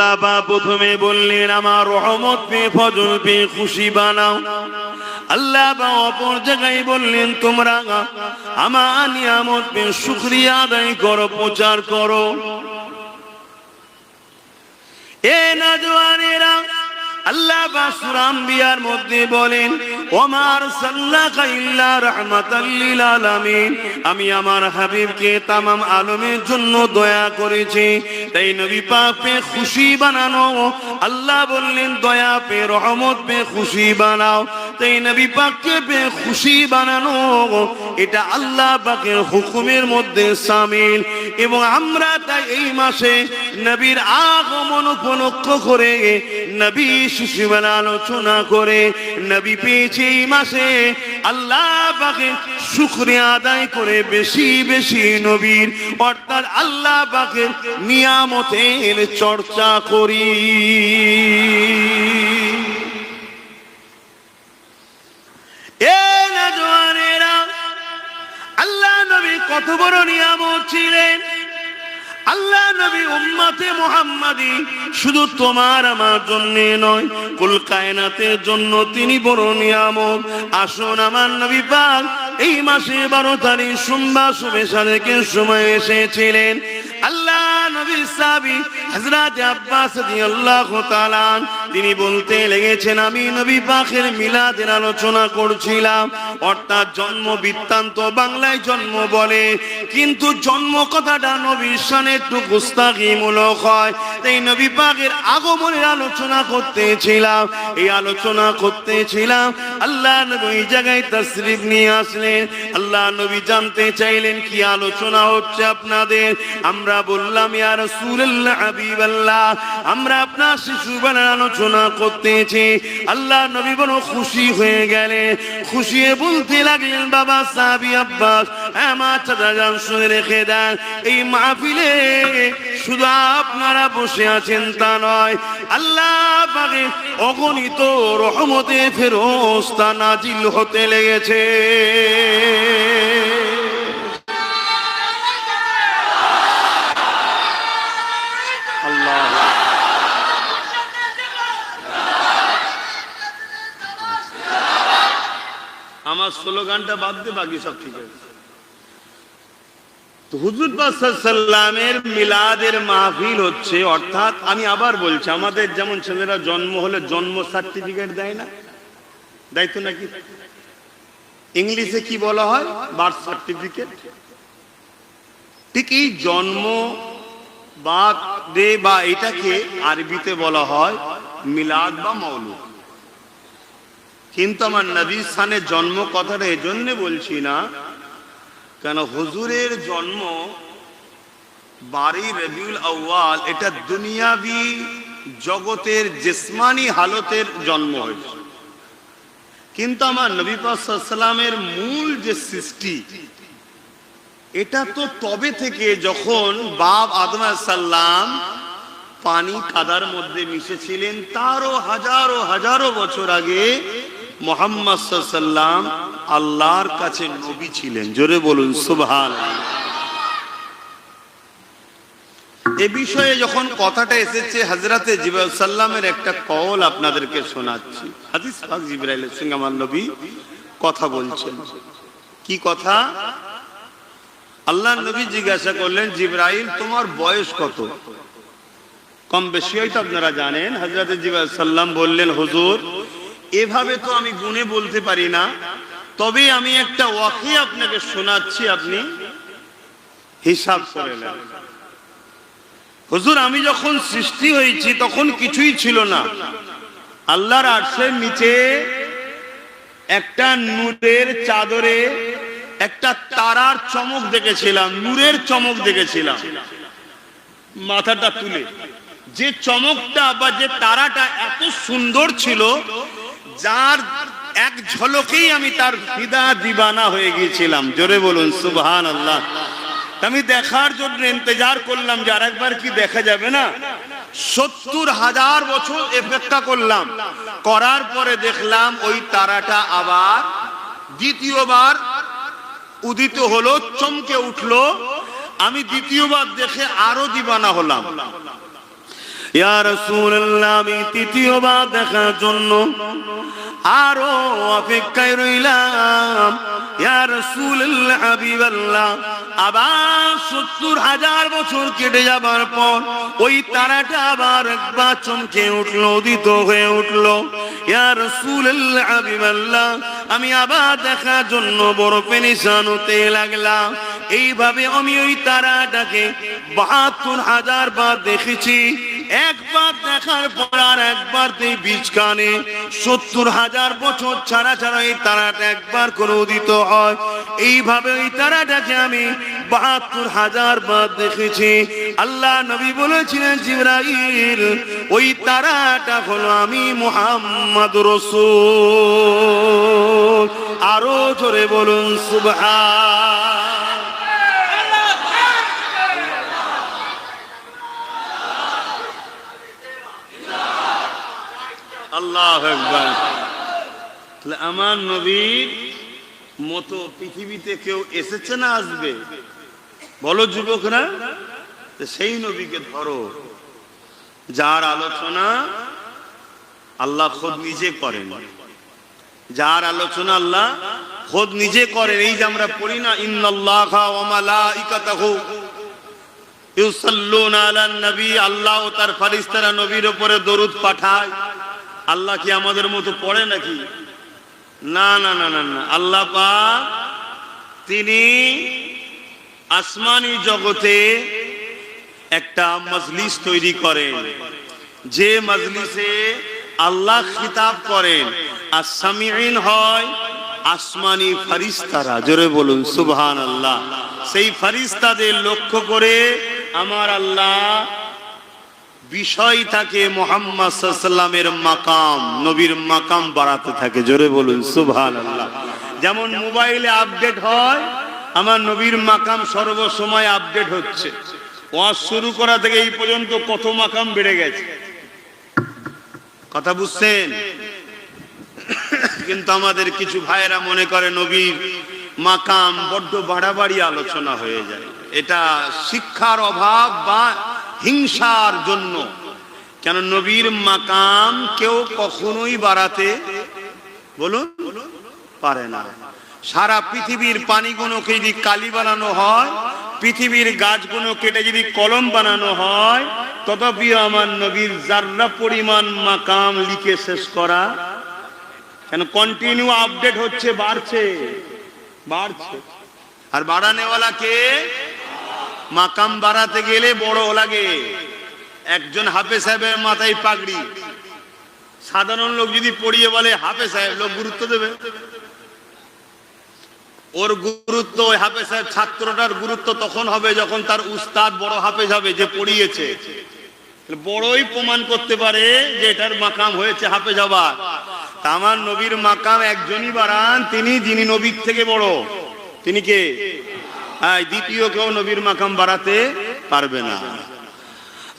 আল্লাহ বা প্রথমে বললেন আমার রহমত পেয়ে ফজল পেয়ে খুশি বানাও। আল্লাহ বা অপর জায়গায় বললেন তোমরা আমার নিয়ামত পেয়ে শুকরিয়া আদায় করো, প্রচার করো। এ নওজওয়ানেরা, আল্লাহ বা সূরা আম্বিয়ার মধ্যে বলেন ওমা আরসালনাকা ইল্লা রাহমাতাল লিল আলামিন, আমি আমার হাবিবকে তামাম আলমের জন্য দয়া করেছি। তাই নবী পাক পে খুশি বানানো, আল্লাহ বললেন দয়া পে রহমত পে খুশি বানাও। তাই নবী পাককে পে খুশি বানানো এটা আল্লাহ পাকের হুকুমের মধ্যে শামিল। এবং আমরা তাই এই মাসে নবীর আগমন উপলক্ষ করে নবী সুশীল আলোচনা করে নবী পেয়েছে এই মাসে আল্লাহ পাকের শুকরিয়া আদায় করে বেশি বেশি নবীর অর্থাৎ আল্লাহ পাকের নিয়ামতের চর্চা করি। এ নওজওয়ানেরা, আল্লাহ নবী কত বড় নিয়ামত ছিলেন। আল্লাহ নবী উম্মতে মুহাম্মাদি শুধু তোমার আমার জন্য নয়, কুল কায়নাতের জন্য তিনি বড় নিয়ামত। আসুন আমার নবী পাক এই মাসে 12 তারিখ সোমবার শুভে সাদেকের সময় এসেছিলেন। আল্লাহ নবীর সাহাবী হযরত আব্বাস রাদিয়াল্লাহু তাআলা তিনি বলতে লেগেছেন আমি নবী পাকের মিলাদের আলোচনা করছিলাম। অর্থাৎ জন্ম বৃত্তান্ত বাংলায় জন্ম বলে, কিন্তু জন্ম কথাটা নবীর শানে একটু গুস্তাখিমূলক হয়। তাই নবী পাকের আগমনের আলোচনা করতেছিলাম। এই আলোচনা করতেছিলাম আল্লাহ নবী এই জায়গায় তাশরীফ নিয়ে আসলেন। আল্লাহ নবী জানতে চাইলেন কি আলোচনা হচ্ছে আপনাদের। আমরা বললাম ইয়া রাসূলুল্লাহ হাবিবাল্লাহ, আমরা আপনার শিশুবেলার আলোচনা করতেছি। আল্লাহ নবী বড় খুশি হয়ে গেলেন। খুশি হয়ে বলতে লাগলেন বাবা সাহাবী আব্বাস, আমার চাচা জান শুনে রেখে দেন, এই মাহফিলে শুধু আপনারা বসে আছেন তা নয়, আল্লাহ পাকের অগণিত রহমতে ফেরেশতা নাজিল হতে লেগেছে। আমার স্লোগানটা বাদ দিয়ে বাকি সব ঠিক আছে। তো হুজুর পাক সাল্লাল্লাহু আলাইহি ওয়াসাল্লামের মিলাদের মাহফিল হচ্ছে। অর্থাৎ আমি আবার বলছি, আমাদের যেমন ছেলেরা জন্ম হলে জন্ম সার্টিফিকেট দেয় না, দেয় তো নাকি? ইংলিশে কি বলা হয়? Birth certificate. ঠিক এই জন্ম বা ডে বা এটাকে আরবিতে বলা হয় মিলাদ বা মাওলুদ। কিন্তু আমার নবীর শানে জন্ম কথাটা এজন্য বলছি না, কেন হুজুরের জন্ম 12 রবিউল আউয়াল, এটা দুনিয়াবি জগতের জিসমানি হালতের জন্ম হয়েছে। কিন্তু আমার নবী পাক সাল্লাল্লাহু আলাইহি ওয়াসাল্লামের মূল যে সৃষ্টি এটা তো তবে থেকে যখন বাপ আদম আলাইহিস সালাম পানি কাদার মধ্যে মিশেছিলেন, তারও হাজারো হাজারো বছর আগে মুহাম্মদ সাল্লাল্লাহু আলাইহি ওয়াসাল্লাম আল্লাহর কাছে নবী ছিলেন। জোরে বলুন সুবহানাল্লাহ। এ বিষয়ে যখন কথাটা এসেছে হযরতে জিবরাইল সাল্লামের একটা কওল আপনাদেরকে শোনাচ্ছি। হাদিস পাক জিবরাইলের সঙ্গে আমার নবী কথা বলছেন। কি কথা? আল্লাহর নবী জিজ্ঞাসা করলেন জিবরাইল তোমার বয়স কত? কম বেশি হয়তো আপনারা জানেন। হযরতে জিবরাইল সাল্লাম বললেন হুজুর এভাবে তো আমি গুণে বলতে পারি না, তবে আমি একটা ওয়াকিয়া আপনাকে শোনাচ্ছি, আপনি হিসাব করে নেন। হুজুর আমি যখন সৃষ্টি হয়েছি তখন কিছুই ছিল না। আল্লাহর আরশের নিচে একটা নূরের চাদরে একটা তারার চমক দেখেছিলাম, নূরের চমক দেখেছিলাম। মাথাটা তুলে যে চমকটা বা যে তারাটা এত সুন্দর ছিল, যার এক ঝলকেই আমি তার ফিদা দিবানা হয়ে গিয়েছিলাম। জোরে বলুন সুবহানাল্লাহ। আমি দেখার জন্য ইন্তজার করলাম যে আরেকবার কি দেখা যাবে না। 70,000 বছর অপেক্ষা করলাম, করার পরে দেখলাম ওই তারাটা আবার দ্বিতীয়বার উদিত হলো, চমকে উঠলো। আমি দ্বিতীয়বার দেখে আরো দিবানা হলাম। ইয়া রাসূলুল্লাহ, আমি তৃতীয়বার দেখার জন্য আরো অপেক্ষায় রইলাম। ইয়া রাসূলুল্লাহ, হাবিবাল্লাহ, আবার ৭০,০০০ বছর কেটে যাবার পর ওই তারাটা আবার একবার চমকে উঠলো, উদিত হয়ে উঠলো। ইয়া রাসূলুল্লাহ, হাবিবাল্লাহ, আমি আবার দেখার জন্য বড় পেরেশান হতে লাগলাম। এইভাবে আমি ওই তারাটাকে ৭২,০০০ বার দেখেছি। একবার দেখার পর আর একবার বীজ কানে ৭০,০০০ বছর ছাড়া ছাড়া এই তারাটা একবার করে উদিত হয়। এইভাবে ওই তারাটাকে আমি ৭২,০০০ বার দেখেছি। আল্লাহ নবী বলেছিলেন, জিবরাইল, ওই তারাটা হলো আমি মুহাম্মদ রাসূল। আরো জোরে বলুন সুবহান। আল্লাহু আকবার। আমার নবীর মতো পৃথিবীতে কেউ এসেছে না আসবে? বলো যুবকরা, সেই নবীকে ধরো যার আলোচনা আল্লাহ খোদ নিজে করেন, যার আলোচনা আল্লাহ খোদ নিজে করেন। এই যে আমরা পড়ি না, ইন্নাল্লাহা ওয়া মালাইকাতাহু ইউসাল্লুনা আলান নবী, আল্লাহ ও তার ফেরেশতারা নবীর উপরে দরুদ পাঠায়। আল্লাহ কি আমাদের মতো পড়ে নাকি? না না না না না। আল্লাহ পাক তিনি আসমানি জগতে একটা মজলিস তৈরি করেন, যে মজলিসে আল্লাহ খিতাব করেন। আর সামিঈন হয় আসমানি ফেরেশতারা। জোরে বলুন সুবহানাল্লাহ। সেই ফেরেশতাদের লক্ষ্য করে আমার আল্লাহ বিষয় থাকে মুহাম্মদ সাল্লাল্লাহু আলাইহি ওয়াসাল্লামের মাকাম, নবীর মাকাম বাড়াতে থাকে। জোরে বলুন সুবহানাল্লাহ। যেমন মোবাইলে আপডেট হয়, আমার নবীর মাকাম সর্বসময় আপডেট হচ্ছে। ওয়াজ শুরু করা থেকে এই পর্যন্ত কত মাকাম বেড়ে গেছে, কথা বুঝছেন? কিন্তু আমাদের কিছু ভাইয়েরা মনে করে নবীর মাকাম বড্ড বাড়াবাড়ি আলোচনা হয়ে যায়। এটা শিক্ষার অভাব বা হিংসার জন্য। কেন নবীর মাকাম কেউ কখনোই বাড়াতে বলুন পারে না। সারা পৃথিবীর পানিগুলোকে যদি কালি বানানো হয়, পৃথিবীর গাছগুলো কেটে যদি কলম বানানো হয়, তথাপিও আমার নবীর জাররা পরিমাণ মাকাম লিখে শেষ করা। কেন কন্টিনিউ আপডেট হচ্ছে, বাড়ছে বাড়ছে। আর বাড়ানেওয়ালা কে? মাকাম বাড়াতে গেলে বড় লাগে। একজন হাফেজ সাহেবের মাথায় পাগড়ি, সাধারণ লোক যদি পড়িয়ে বলে হাফেজ সাহেব, লোক গুরুত্ব দেবে? ওর গুরুত্ব, ওই হাফেজ সাহেব ছাত্রটার গুরুত্ব তখন হবে যখন তার উস্তাদ বড় হাফেজ হবে, যে পড়িয়েছে। বড়ই প্রমাণ করতে পারে যে এটার মাকাম হয়েছে হাফেজ হবার। তা আমার নবীর মাকাম একজনই বাড়ান, তিনি যিনি নবীর থেকে বড়। তিনি কে? দ্বিতীয় কেউ নবীর মাকাম বাড়াতে পারবে না।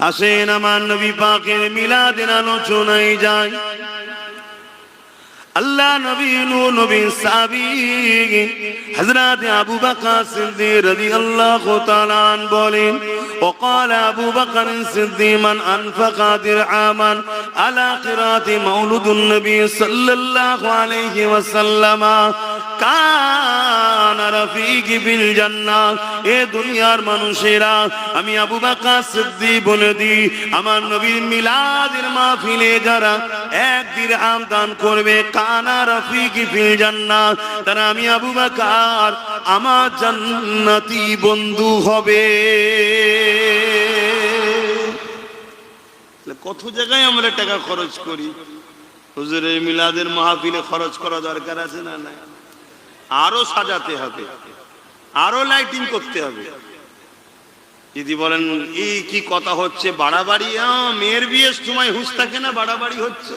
আসেন আমার নবী পাকের মিলাদের আলোচনায় যায়। আল্লাহ নবী নবী সাহাবী হযরত আবু বকর সিদ্দিক রাদিয়াল্লাহু তাআলা আন বলেন, وقال أبو بكر الصديق من أنفق درعاما على قراءة مولد النبي صلى الله عليه وسلم كان رفيقي في الجنة। এ দুনিয়ার মানুষেরা, আমি আবু বকর সিদ্দিক বলে দিই, আমার নবীর মিলাদের মাহফিলে যারা 1 দিরহাম দান করবে, কানা রফিকি ফিল জান্নাহ, তারা আমি আবু বকর আমার জান্নাতি বন্ধু হবে। কত জায়গায় আমরা টাকা খরচ করি, হুজুরের মিলাদের মাহফিলে খরচ করা দরকার আছে না? না, আরো সাজাতে হবে, আরো লাইটিং করতে হবে। যদি বলেন এই কি কথা হচ্ছে, বাড়াবাড়ি? মেয়ের বিয়ের সময় হুঁশ থাকে না, বাড়াবাড়ি হচ্ছে।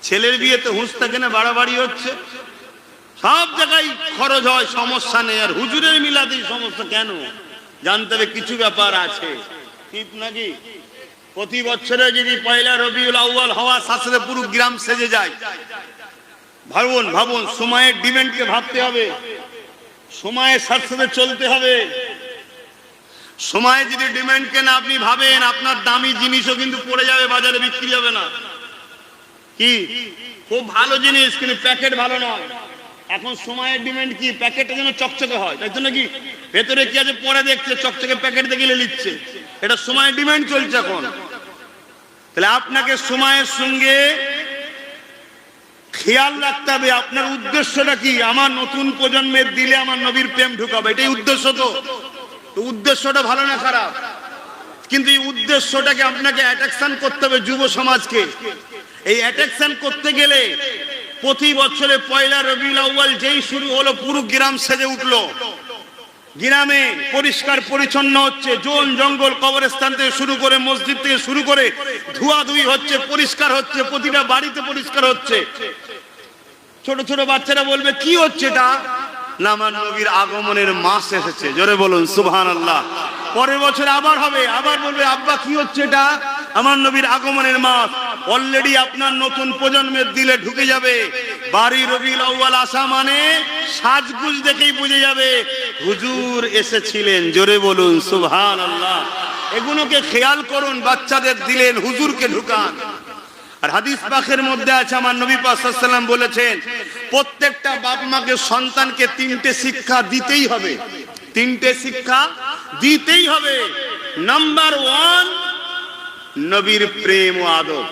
ছেলের বিয়েতে হুঁশ থাকে না, বাড়াবাড়ি হচ্ছে। সব জায়গায় খরচ হয়, সমস্যা নেই। আর হুজুরের মিলাদে সমস্যা কেন? জানতে হবে কিছু ব্যাপার আছে, ঠিক নাকি? প্রতি বছরে যদি পয়লা রবিউল আউয়াল হওয়ার সাথে সাথে পুরো গ্রাম সেজে যায়, ভাবুন ভাবুন, সময়ের ডিমান্ডকে ভাবতে হবে, সময়ের সাথে সাথে চলতে হবে। সময় যদি ডিমান্ড কেন আপনি ভাবেন আপনার দামি জিনিসও কিন্তু পড়ে যাবে, বাজারে বিক্রি হবে না। কি খুব ভালো জিনিস কিন্তু প্যাকেট ভালো নয়। এখন সময়ের ডিমান্ড কি, প্যাকেটটা যেন চকচকে হয়, তাই জন্য কি ভেতরে কি আছে পরে দেখছে, চকচকে প্যাকেট দেখে নিচ্ছে। এটা সময়ের ডিমান্ড চলছে এখন। তাহলে আপনাকে সময়ের সঙ্গে খেয়াল রাখতে হবে আপনার উদ্দেশ্যটা কি। আমার নতুন প্রজন্মের দিলে আমার নবীর প্রেম ঢুকাবে, এটাই উদ্দেশ্য। তো উদ্দেশ্যটা ভালো না খারাপ, কিন্তু এই উদ্দেশ্যটাকে আপনাকে অ্যাট্রাকশন করতে হবে যুব সমাজকে। এই অ্যাট্রাকশন করতে গেলে প্রতি বছরে পয়লা রবিউল আউয়াল যেই শুরু হলো পুরো গ্রাম সেজে উঠলো। গ্রামে পরিষ্কার পরিচ্ছন্ন হচ্ছে, জন জঙ্গল কবরস্থান থেকে শুরু করে মসজিদ থেকে শুরু করে ধোয়াধুয়ি হচ্ছে, পরিষ্কার হচ্ছে, প্রতিটা বাড়িতে পরিষ্কার হচ্ছে। ছোট ছোট বাচ্চারা বলবে কি হচ্ছে এটা, না আমার নবীর আগমনের মাস এসেছে, জোরে বলুন সুবহানাল্লাহ। পরের বছর আবার হবে, আবার বলবে আব্বা কি হচ্ছে এটা, আমার নবীর আগমনের মাস। অলরেডি আপনার নতুন প্রজন্মের দিলে ঢুকে যাবে বাড়ি রবিউল আউয়াল আসা মানে সাজগুজ দেখেই বুঝে যাবে হুজুর এসেছিলেন, জোরে বলুন সুবহানাল্লাহ। এগুলোকে খেয়াল করুন, বাচ্চাদের দিলেন হুজুরকে ঢুকান। আর হাদিস পাকের মধ্যে আছে আমার নবী পাক সাল্লাল্লাহু আলাইহি ওয়াসাল্লাম বলেছেন প্রত্যেকটা বাপ মাকে সন্তানকে তিনটে শিক্ষা দিতেই হবে, তিনটে শিক্ষা দিতেই হবে। নাম্বার 1 নবীর প্রেম ও আদব।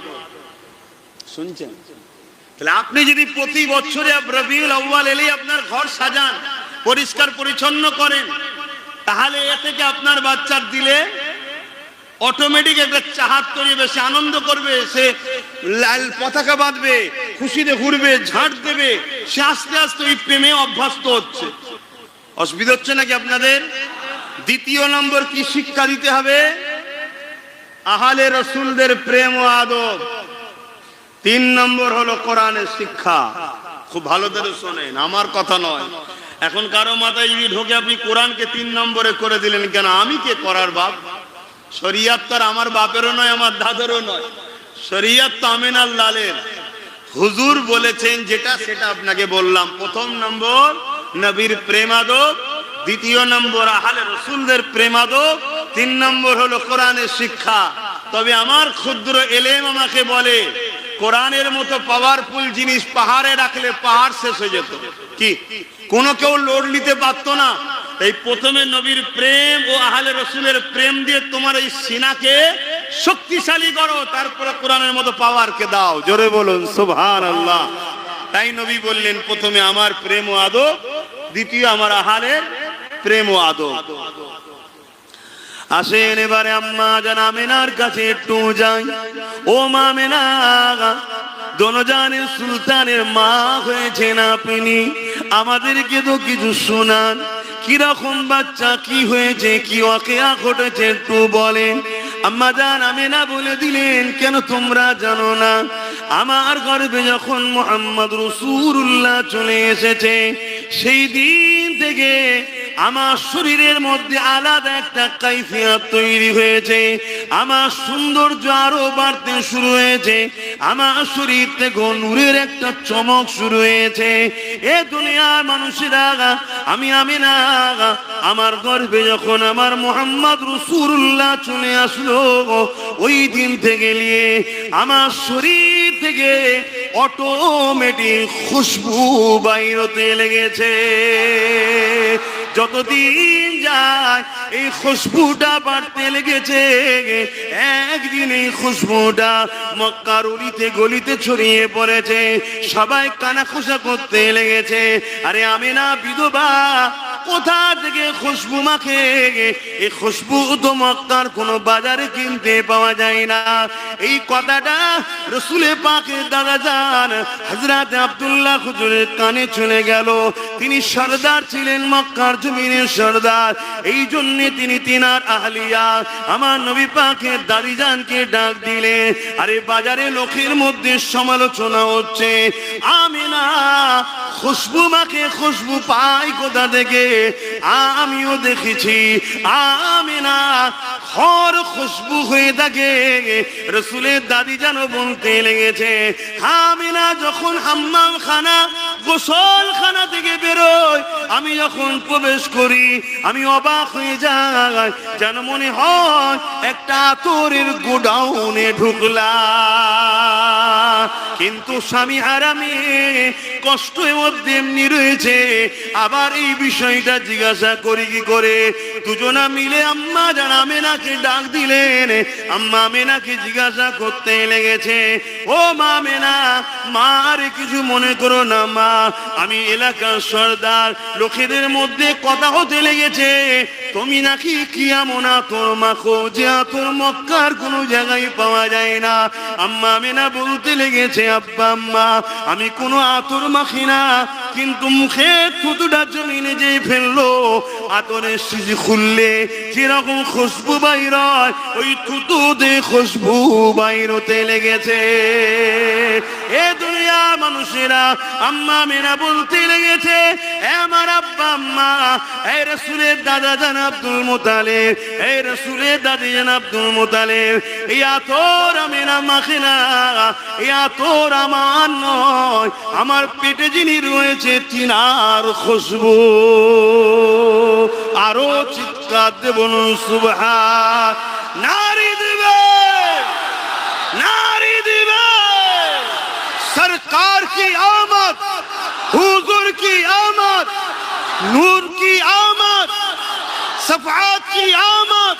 শুনছেন? তাহলে আপনি যদি প্রতি বছরে রবিউল আউয়াল এলেই আপনার ঘর সাজান, পরিষ্কার পরিচ্ছন্ন করেন, তাহলে এ থেকে আপনার বাচ্চার দিলে অটোমেটিক একটা চাহাত তৈরি হবে, সে আনন্দ করবে, সে লাল পতাকা বাঁধবে, খুশিতে ঘুরবে, ঝাঁট দেবে, সে আস্তে আস্তে ওই প্রেমে অভ্যস্ত হচ্ছে। অসুবিধা হচ্ছে নাকি আপনাদের? দ্বিতীয় নম্বর কি শিক্ষা দিতে হবে? আহলে রাসূলদের প্রেম ও আদব। 3 নম্বর হলো কোরআনের শিক্ষা। খুব ভালো করে শোনেন, আমার কথা নয়। এখন কারো মাথায় যদি ঢোকে আপনি কোরআনকে 3 নম্বরে করে দিলেন কেন, আমি কে করার বাপ? শরিয়ত তো আমার বাপেরও নয়, আমার দাদারও নয়। শরিয়ত তো আমিনার লালের। হুজুর বলেছেন যেটা সেটা আপনাকে বললাম। প্রথম নম্বর নবীর প্রেম আদব, দ্বিতীয় নম্বর আহলে রাসূলদের প্রেম আদব, 3 নম্বর হলো কোরআনের শিক্ষা। তবে আমার ক্ষুদ্র এলেম আমাকে বলে কোরআনের মতো পাওয়ারফুল জিনিস পাহাড়ে রাখলে পাহাড় শেষ হয়ে যেত। কি কোনো কেউ লোড নিতে পারতো না। এই প্রথমে নবীর প্রেম ও আহলে রাসূলের প্রেম দিয়ে তোমার এই সিনাকে শক্তিশালী করো, তারপরে কোরআনের মতো পাওয়ারকে দাও, জোরে বলুন সুবহানাল্লাহ। তাই নবী বললেন প্রথমে আমার প্রেম ও আদব, দ্বিতীয় আমার আহলের প্রেম ও আদব। আসেন এবারে আম্মা জান আমিনার কাছে একটু যাই। ও মা আমিনা, দোনোজানের সুলতানের মা হয়েছেন আপনি, আমাদেরকে তো কিছু শোনান। কিরকম বাচ্চা, কি হয়েছে, কি ওয়াকিয়া ঘটেছে একটু বলেন। আম্মা জান আমিনা বলে দিলেন, কেন তোমরা জানো না? আমার গর্ভে যখন মুহাম্মদ রাসূলুল্লাহ চলে এসেছে, সেই দিন থেকে আমার শরীরের মধ্যে আলাদা একটা কাইফিয়ত তৈরি হয়েছে। আমার সৌন্দর্য আরো বাড়তে শুরু হয়েছে। আমার শরীর থেকে নূরের একটা চমক শুরু হয়েছে। এ দুনিয়ার মানুষেরা, আমি আমিনা, আমার গর্ভে যখন আমার মুহাম্মদ রাসূলুল্লাহ চলে আসলো, ওই দিন থেকে নিয়ে আমার শরীর থেকে অটোমেটিক খুশবু বাইর হতে লেগেছে। যতদিন যায় এই খুশবুটা বাড়তে লেগেছে। একদিন এই খুশবুটা মক্কার অলিতে গলিতে ছড়িয়ে পড়েছে, সবাই কানাঘুষা করতে লেগেছে, আরে আমিনা বিধবা কোথা থেকে খুশবু মাখে? এই খুশবু তো মক্কার কোনো বাজারে কিনতে পাওয়া যায় না। এই কথাটা রাসূলে পাকের দাদা জান হযরত আব্দুল্লাহ হুজুরের কানে চলে গেল। তিনি সরদার ছিলেন, মক্কার জমিনের সরদার। এই জন্য তিনি তিনার আহলিয়া আমার নবী পাকের দাদি জানকে ডাক দিলেন। আরে বাজারে লোকের মধ্যে সমালোচনা হচ্ছে, আমিনা খুশবু মাখে, খুশবু পাই কোথা থেকে? আমিও দেখেছি আমিনা হর খুশবু হয়ে থাকে। রাসূলের দাদি জানো বলতে লেগেছে, আমিনা যখন হাম্মাম খানা গোসলখানা থেকে বেরোয়, আমি যখন প্রবেশ করি আমি অবাক হয়ে যাই, যেন মনে হয় একটা আতরের গোডাউনে ঢুকলাম। কিন্তু স্বামী আরামে কষ্টের মধ্যে এমনি রয়েছে। আবার এই বিষয়টা জিজ্ঞাসা করি কি করে, দুজনা মিলে আম্মা জান আমেনাকে ডাক দিলেন। আম্মা আমেনাকে জিজ্ঞাসা করতে লেগেছে, ও মা আমেনা, মা আর কিছু মনে করো না মা, আমি এলাকার সর্দার, লোকেদের মধ্যে কথা হতে লেগেছে তুমি নাকি কি এমন আতর মাখো যে আতর মক্কার কোনো জায়গায় পাওয়া যায় না। আম্মা আমেনা বলতে লেগেছে, আব্বা আম্মা আমি কোনো আতর মাখি না, কিন্তু মুখে থুতুটা জমিনে যে ফেললো আতরের শিশি খুললে যেরকম খুশবু বাইর হয়, ওই থুতুতে খুশবু বাইর হতে লেগেছে। এ দুনিয়া মানুষেরা, আম্মা আমেনা বলতে লেগেছে, এ আমার আব্বা আম্মা, এই রাসূলের দাদা জান আব্দুল মুতালিব, এই রাসূলের দাদি জান আব্দুল মুতালিব, এই আতর আমেনা মাখে না, এই আতর আমার নয়, আমার পেটে যিনি রয়েছে তিনার খুশবু। আরো চিৎকার দিয়ে বলুন সুবহান। নারী দিবে, নারী দিবে, सरकार की आमद, हुजूर की आमद, नूर की आमद, सफात की आमद,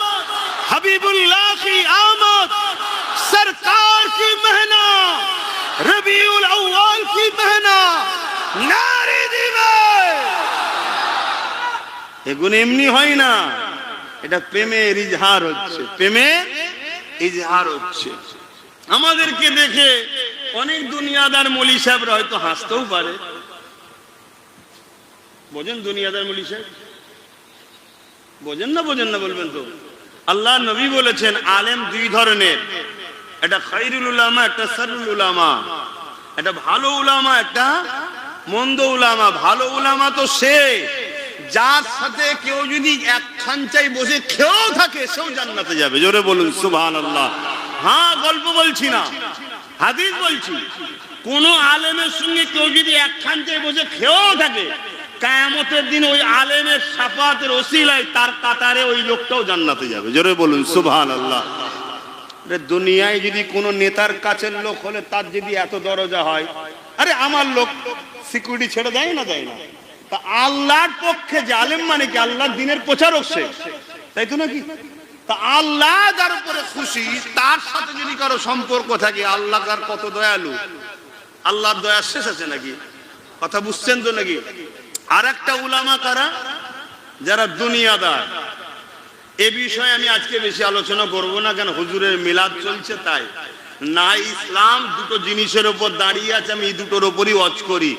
हबीबुल्लाह की आमद, सरकार की महना, रबीउल अव्वल की महना, नारी दिवे। এগুলো এমনি হয় না, এটা প্রেমের ইজহার হচ্ছে, প্রেমের ইজহার হচ্ছে। আমাদেরকে দেখে অনেক দুনিয়াদার মৌলী সাহেবরা হয়তো হাসতেও পারে। বোঝেন দুনিয়াদার মৌলী সাহেব? বোঝেন না? বোঝেন না বলবেন তো। আল্লাহ নবী বলেছেন আলেম দুই ধরনের, একটা খায়রুল উলামা, একটা শাররুল উলামা, একটা ভালো উলামা, একটা মন্দ উলামা। ভালো উলামা তো সে যার সাথে কেউ যদি এক খাঞ্চায় বসে খেয়েও থাকে সেও জান্নাতে যাবে। জোরে বলুন সুবহানাল্লাহ। হ্যাঁ, গল্প বলছি না, হাদিস বলছি। কোন আলেমের সঙ্গে কেউ যদি এক খাঞ্চায় বসে খেয়েও থাকে, কিয়ামতের দিন ওই আলেমের শাফাতের ওসিলায় তার কাতারে ওই লোকটাও জান্নাতে যাবে। জোরে বলুন সুবহানাল্লাহ। দুনিয়ায় যদি কোন নেতার কাছের লোক হলে তার যদি এত দরজা হয়, আরে আমার লোক সিকিউরিটি ছেড়ে দেয় না, দেয় না। তা আল্লাহর পক্ষে যে আলেম মানে কি আল্লাহর দ্বীনের প্রচারক সে, তাই তো নাকি? তা আল্লাহ যার উপরে খুশি তার সাথে যদি কারো সম্পর্ক থাকে, আল্লাহ কার কত দয়ালু, আল্লাহর দয়া শেষ আছে নাকি? কথা বুঝছেন তো নাকি? আর একটা উলামা কারা, যারা দুনিয়াদার। এ বিষয়ে আমি আজকে বেশি আলোচনা করব না, কেন হুজুরের মিলাদ চলছে তাই না। ইসলাম দুটো জিনিসের উপর দাঁড়িয়ে আছে, আমি এই দুটোর উপরই ওয়াজ করি।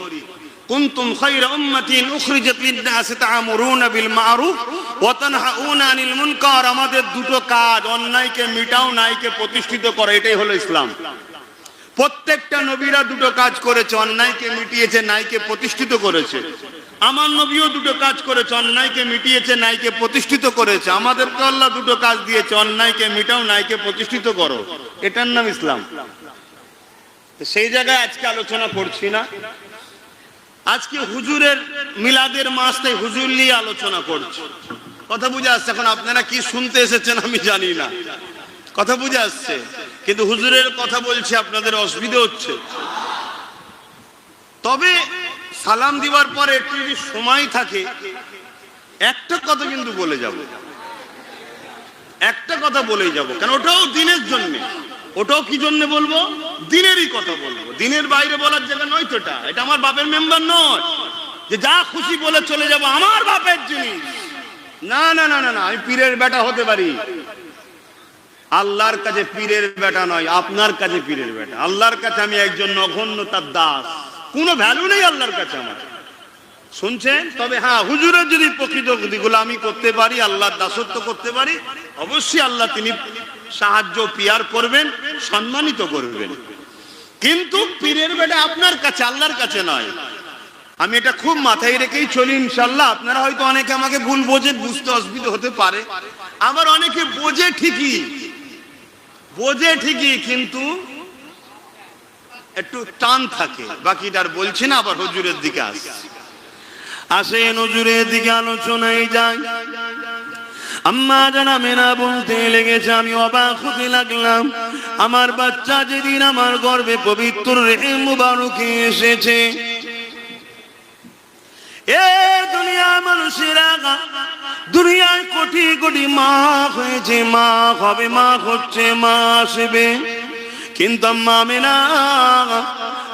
কুনতুম খায়রা উম্মাতিন উখরিজাত লিন-নাস তা'মুরুনা বিল মা'রুফ ওয়া তানহাউনা আনিল মুনকার। আমাদের দুটো কাজ, অন্যায়কে মিটাও, ন্যায়কে প্রতিষ্ঠিত করা, এটাই হলো ইসলাম। প্রত্যেকটা নবীরা দুটো কাজ করেছে, অন্যায়কে মিটিয়েছে, ন্যায়কে প্রতিষ্ঠিত করেছে। আমার নবীও দুটো কাজ করেছে, অন্যায়কে মিটিয়েছে, ন্যায়কে প্রতিষ্ঠিত করেছে। আমাদেরকে আল্লাহ দুটো কাজ দিয়েছে, অন্যায়কে মিটাও, ন্যায়কে প্রতিষ্ঠিত করো, এটার নাম ইসলাম। সেই জায়গায় আজকে আলোচনা করছি না। আজকে হুজুরের মিলাদের মাস, তাই হুজুর নিয়ে আলোচনা করছি। কথা বুঝে আসছে? এখন আপনারা কি শুনতে এসেছেন আমি জানি না, কথা বুঝে আসছে, কিন্তু হুজুরের কথা বলছি, আপনাদের অসুবিধা হচ্ছে। তবে সালাম দিবার পরে একটু যদি সময় থাকে একটা কথা কিন্তু বলে যাব, একটা কথা বলেই যাব, কারণ ওটাও দিনের জন্য। ওটাও কি জন্য বলবো? দিনেরই কথা বলবো, দিনের বাইরে বলার জায়গা নয় তো। এটা আমার বাপের মেম্বার নয় যে যা খুশি বলে চলে যাব, আমার বাপের জিনিস। না না না না, আমি পীরের বেটা হতে পারি, আল্লাহর কাছে পীরের বেটা নয়, আপনার কাছে পীরের বেটা। আল্লাহর কাছে আমি একজন নগণ্য তার দাস, কোনো ভ্যালু নেই আল্লাহর কাছে আমার। শুনছেন? তবে হ্যাঁ, হুজুরের যদি প্রকৃত গোলামি করতে পারি, আল্লাহর দাসত্ব করতে পারি, অবশ্যই আল্লাহ তিনি সাহায্য পিয়ার করবেন, সম্মানিত করবেন। কিন্তু পীরের বেটা আপনার কাছে, আল্লাহর কাছে নয়। আমি এটা খুব মাথায় রেখেই চলি ইনশাআল্লাহ। আপনারা হয়তো অনেকে আমাকে ভুল বোঝেন, বুঝতে অসুবিধা হতে পারে। আবার অনেকে বোঝে ঠিকই, কিন্তু একটু টান থাকে, বাকিটা আর বলছি না, আবার হুজুরের দিকে আসেন হুজুরের দিকে আলোচনায় যায়। আম্মা জান আমেনা বলতে লেগেছে, আমি অবাক হতে লাগলাম, আমার বাচ্চা যেদিন আমার গর্ভে পবিত্র রেহেম মুবারকে এসেছে, এ দুনিয়া মানুষেরা, দুনিয়ায় কোটি কোটি মা হয়েছে, মা হবে, মা হচ্ছে, মা আসবে, কিন্তু আম্মা আমেনা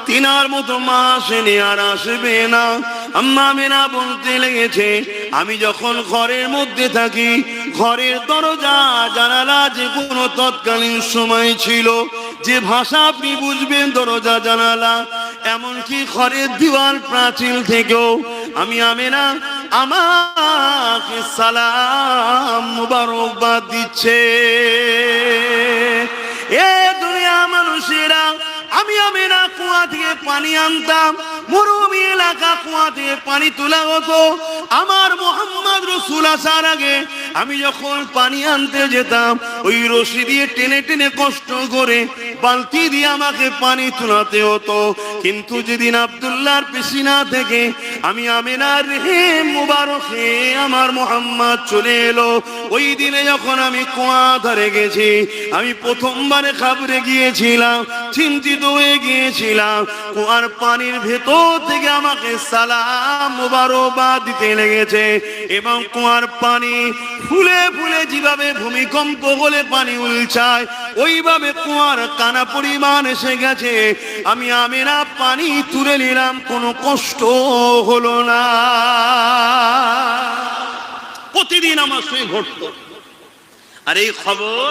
তিনার মতো মা আসেনি, আর আসবে না। আম্মা আমেনা বলতে লেগেছে, আমি যখন ঘরের মধ্যে থাকি, ঘরের দরজা জানালা যে কোনো তৎকালীন সময় ছিল, যে ভাষা আপনি বুঝবেন দরজা জানালা, এমনকি ঘরের দিওয়াল প্রাচীর থেকেও আমি আমেনা আমাকে সালাম মুবারকবাদ দিচ্ছে। এ দুনিয়া মানুষেরা, আমি আমেনা কুয়া থেকে পানি আনতাম, মরুভূমি এলাকা, কুয়া থেকে পানি তোলা হতো। আমার মোহাম্মদ রাসূল আসার আগে আমি যখন পানি আনতে যেতাম, ওই রশি দিয়ে টেনে টেনে কষ্ট করে বালতি দিয়ে আমাকে পানি তোলাতে হতো। কিন্তু যেদিন আব্দুল্লাহর পিসিনা থেকে আমি আমেনার রেহেম মুবারকে আমার মোহাম্মদ চলে এলো, ওই দিনে যখন আমি কুয়া ধারে গেছি, আমি প্রথমবারে ঘাবড়ে গিয়েছিলাম, চিন্তিত হয়ে গিয়েছিলাম। কুয়ার পানির ভেতর থেকে আমাকে সালাম মুবারকবাদ দিতে লেগেছে, এবং কুয়ার পানি ফুলে ফুলে যেভাবে ভূমিকম্প হলে পানি উলছায়, ওইভাবে কুয়ার কানা পরিমাণ এসে গেছে। আমি আমেনা পানি তুলে নিলাম, কোনো কষ্ট হলো না। প্রতিদিন আমার সঙ্গে ঘটত। আর এই খবর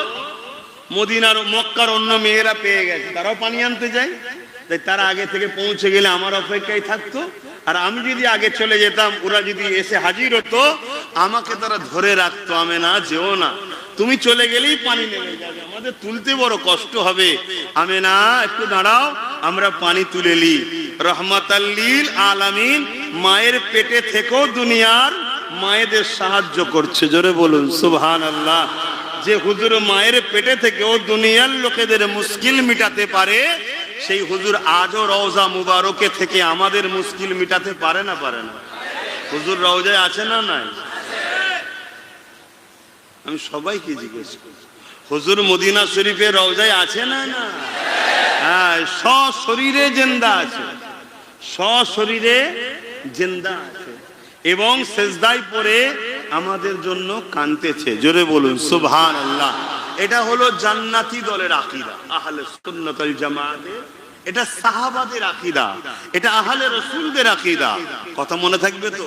মদিনার মক্কার অন্য মেয়েরা পেয়ে গেছে, তারাও পানি আনতে যায়, তাই তারা আগে থেকে পৌঁছে গেলে আমার অপেক্ষায় থাকতো। আর আমি যদি আগে চলে যেতাম, ওরা যদি এসে হাজির হতো, আমাকে তারা ধরে রাখতো, আমেনা যেও না, তুমি চলে গেলেই পানি নেমে যাবে, আমাদের তুলতে বড় কষ্ট হবে, আমেনা একটু দাঁড়াও, আমরা পানি তুলে নি। রহমাতাল লিল আলামিন মায়ের পেটে থেকেও দুনিয়ার মায়েদের সাহায্য করছে, জোরে বলুন সুবহানাল্লাহ। যে হুজুর মায়ের পেটে থেকেও দুনিয়ার লোকেদের মুশকিল মিটাতে পারে, সেই হুজুর আজও রওজা মুবারকে থেকে আমাদের মুশকিল মিটাতে পারে না? পারে না? হুজুর রওজায় আছে না নাই? আমি সবাইকে জিজ্ঞেস করি, হুজুর মদিনা শরীফের রওজায় আছে না? না, হ্যাঁ, সশরীরে জিন্দা আছে, সশরীরে জিন্দা আছে, এবং সেজদায় পড়ে আমাদের জন্য কাঁদতেছে, জোরে বলুন সুবহানাল্লাহ। এটা হলো জান্নাতি দলের আকীদা, আহলে সুন্নাত ওয়াল জামাতের, এটা সাহাবাদের আকীদা, এটা আহলে রাসূলদের আকীদা। কথা মনে থাকবে তো?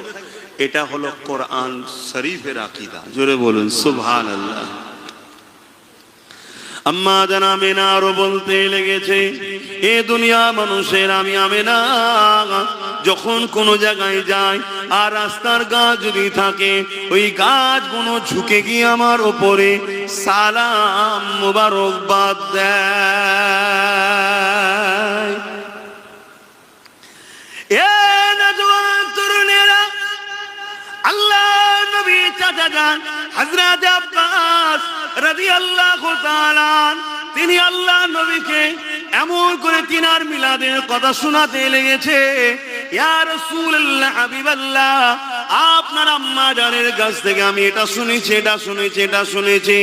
এটা হলো কোরআন শরীফের আকীদা, জোরে বলুন সুবহানাল্লাহ। আম্মা জান আমেনা আরো বলতে লেগেছে, এ দুনিয়া মানুষের, আমি আমেনা যখন কোনো জায়গায় যাই আর রাস্তার গাছ যদি থাকে, ওই গাছগুলো ঝুঁকে গিয়ে আমার উপরে সালাম মুবারকবাদ দেয়। এ নওজোয়ান তরুণেরা, আল্লাহ নবী চাচা যান হযরত আব্বাস রাদিয়াল্লাহু তাআলা, তিনি আল্লাহ নবীকে এমন করে তিনার মিলাদের কথা শোনাতে লেগেছে, ইয়া রাসূলুল্লাহ, হাবিবাল্লাহ, আপনার আম্মা জানের কাছ থেকে আমি এটা শুনেছি, এটা শুনেছি, এটা শুনেছি,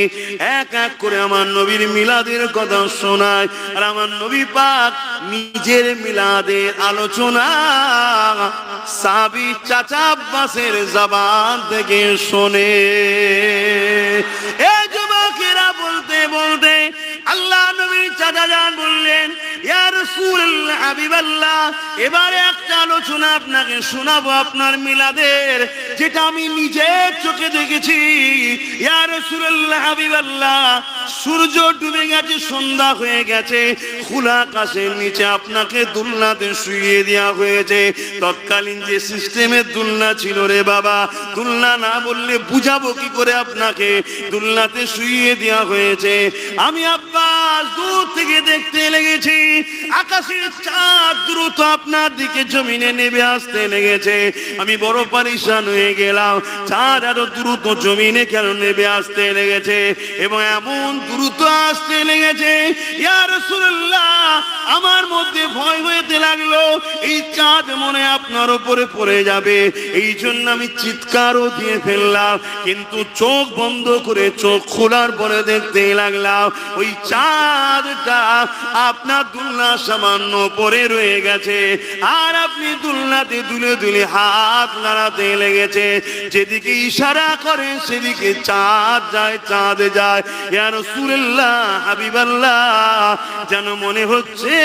এক এক করে আমার নবীর মিলাদের কথা শোনায়। আর আমার নবী পাক নিজের মিলাদের আলোচনা সাহাবী চাচা আব্বাসের জবান থেকে শোনে। এই যুবকেরা বলতে বলতে আল্লাহ নবীর চাচা যান বললেন, ইয়া রাসূলুল্লাহ, হাবিবাল্লাহ, এবারে একটা আলোচনা আপনাকে শোনাবো আপনার মিলাদের, যেটা আমি নিজের চোখে দেখেছি। ইয়া রাসূলুল্লাহ, হাবিবাল্লাহ, সূর্য ডুবে গেছে, সন্ধ্যা হয়ে গেছে, খোলা আকাশের নিচে আপনাকে দুলনাতে শুইয়ে দেওয়া হয়েছে। তৎকালীন যে সিস্টেমের দুলনা ছিল রে বাবা, দুলনা না বললে বুঝাবো কি করে আপনাকে, দুলনাতে শুইয়ে দেওয়া হয়েছে। আমি আব্বাস দূর থেকে দেখতে লেগেছি, আকাশের চাঁদ দ্রুত আপনার দিকে জমিনে নেমে আসতে লেগেছে। আমি বড় পরেশান হয়ে গেলাম, চাঁদ আরো দ্রুত জমিনে কেন নেমে আসতে লেগেছে, এবং এমন দ্রুত আসতে লেগেছে, ইয়া রাসূলুল্লাহ, আমার মধ্যে ভয় হইতে লাগলো এই চাঁদ মনে আপনার উপরে পড়ে যাবে, এই জন্য আমি চিৎকারও দিয়ে ফেললাম, কিন্তু চোখ বন্ধ করে চোখ খোলার পরে দেখতে লাগলাম ওই চাঁদটা আপনার দুলনা সামান্য পরে রয়ে গেছে, আর আপনি দুলনাতে দুলে দুলে হাত নাড়াতে লেগেছে, যেদিকে ইশারা করে সেদিকে চাঁদ যায়, চাঁদ যায়। ইয়া রাসূলুল্লাহ, হাবিবাল্লাহ, যেন মনে হচ্ছে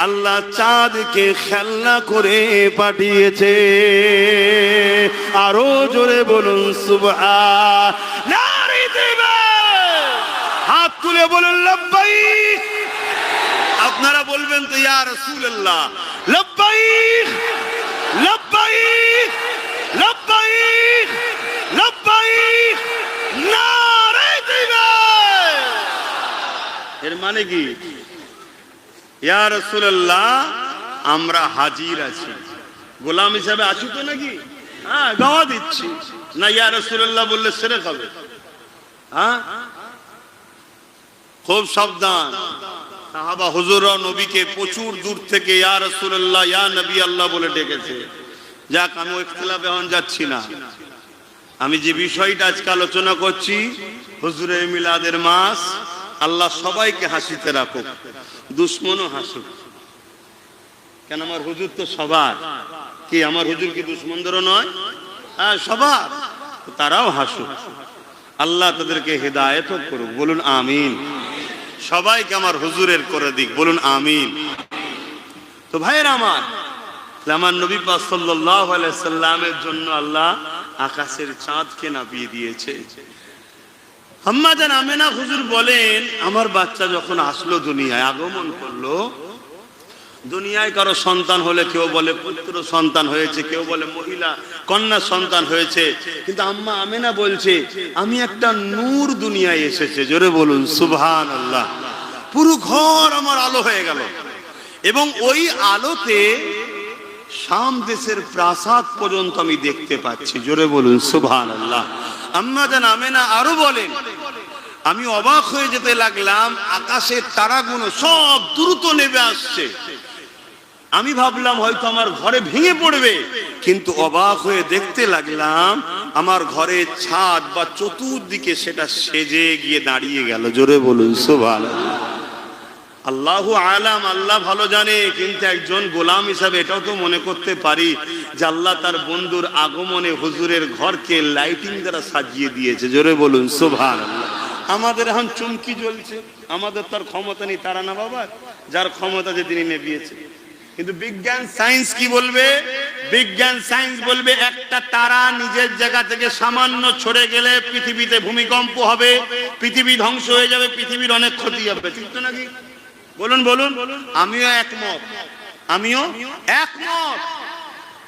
আল্লাহ চাঁদকে খেলনা করে পাঠিয়েছে। আরো জোরে বলুন সুবহানাল্লাহ, হাত তুলে বলুন লাব্বাইক। আপনারা বলবেন তো ইয়া রাসূলুল্লাহ, লাব্বাইক লাব্বাইক লাব্বাইক লাব্বাইক, নারে তাকবীর। এর মানে কি? ইয়া রাসূলুল্লাহ, আমরা হাজির আছি, গোলাম হিসাবে আছি তো নাকি? হ্যাঁ, গাওয়া দিচ্ছি না। ইয়া রাসূলুল্লাহ বললে সেরে খাবে। হ্যাঁ, খুব সাবধান। সাহাবা হুজুররা নবীকে প্রচুর দূর থেকে ইয়া রাসূলুল্লাহ, ইয়া নবী আল্লাহ বলে ডেকেছে। যাক, আমি ইখতিলাফে এখন যাচ্ছি না। আমি যে বিষয়টা আজকে আলোচনা করছি, হুজুরের মিলাদের মাস, আল্লাহ সবাইকে হাসিতে রাখুক, দুশ্মনও হাসুক। কেন, আমার হুজুর তো সবার। কি আমার হুজুর কি দুশ্মনদেরও নয়? হ্যাঁ, সবার। তারাও হাসুক, আল্লাহ তাদেরকে হেদায়েত করুক, বলুন আমিন। সবাইকে আমার হুজুরের করে দিক, বলুন আমিন। তো ভাইয়ের আমার নবী পাক সাল্লাল্লাহু আলাইহি সাল্লামের জন্য আল্লাহ আকাশের চাঁদকে নামিয়ে দিয়েছে। আম্মা জান আমেনা হুজুর বলেন, আমার বাচ্চা যখন আসলো দুনিয়ায়, আগমন করলো দুনিয়ায়, কারো সন্তান হলে কেউ বলে পুত্র সন্তান হয়েছে, কেউ বলে মহিলা কন্যা সন্তান হয়েছে, কিন্তু আম্মা আমেনা বলছে আমি একটা নূর দুনিয়ায় এসেছে। জোরে বলুন সুবহানাল্লাহ। পুরো ঘর আমার আলো হয়ে গেল, এবং ওই আলোতে শাম দেশের প্রাসাদ পর্যন্ত আমি দেখতে পাচ্ছি। জোরে বলুন সুবহানাল্লাহ। আম্মা জান আমেনা আরো বলেন, আমি অবাক হয়ে যেতে লাগলাম, আকাশের তারাগুলো সব দ্রুত নেমে আসছে। আমি ভাবলাম হয়তো আমার ঘরে ভেঙে পড়বে, কিন্তু অবাক হয়ে দেখতে লাগলাম আমার ঘরের ছাদ বা চতুর্দিকে সেটা সেজে গিয়ে দাঁড়িয়ে গেল। জোরে বলুন সুবহানাল্লাহ। আল্লাহু আলাম, আল্লাহ ভালো জানে, কিন্তু একজন গোলাম হিসাবে এটাও তো মনে করতে পারি যে আল্লাহ তার বন্ধুর আগমনে হুজুরের ঘরকে লাইটিং দ্বারা সাজিয়ে দিয়েছে। জোরে বলুন সুবহানাল্লাহ। আমাদের এখন চুমকি জ্বলছে, আমাদের তার ক্ষমতা নেই, তারা না বাবা, যার ক্ষমতা যে তিনি নেবিয়েছে। কিন্তু বিজ্ঞান সায়েন্স কি বলবে? বিজ্ঞান সায়েন্স বলবে একটা তারা নিজের জায়গা থেকে সামান্য ছড়ে গেলে পৃথিবীতে ভূমিকম্প হবে, পৃথিবী ধ্বংস হয়ে যাবে, পৃথিবীর অনেক ক্ষতি হবে। ঠিক তো নাকি? বলুন বলুন। আমিও একমত, আমিও একমত।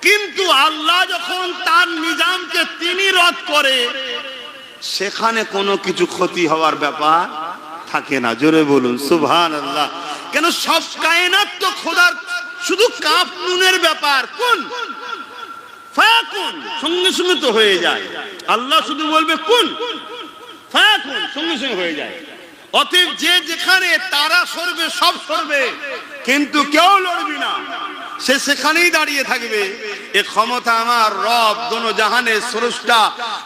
কিন্তু আল্লাহ যখন তার নিজামকে তিনি রদ করে, সেখানে কোনো কিছু ক্ষতি হওয়ার ব্যাপার থাকে না। জোরে বলুন সুবহানাল্লাহ। কেন, সব কায়নাত তো খোদার শুধু কাফ নুনের ব্যাপার। কোন ফায়াকুন, সঙ্গে সঙ্গে তো হয়ে যায়। আল্লাহ শুধু বলবে কুন ফায়াকুন, সঙ্গে সঙ্গে হয়ে যায়। অতএব যে যেখানে তারা সরবে সব সরবে, কিন্তু কেউ লড়বি না, সে সেখানেই দাঁড়িয়ে থাকবে। এ ক্ষমতা আমার রব দোনো জাহানের স্রষ্টা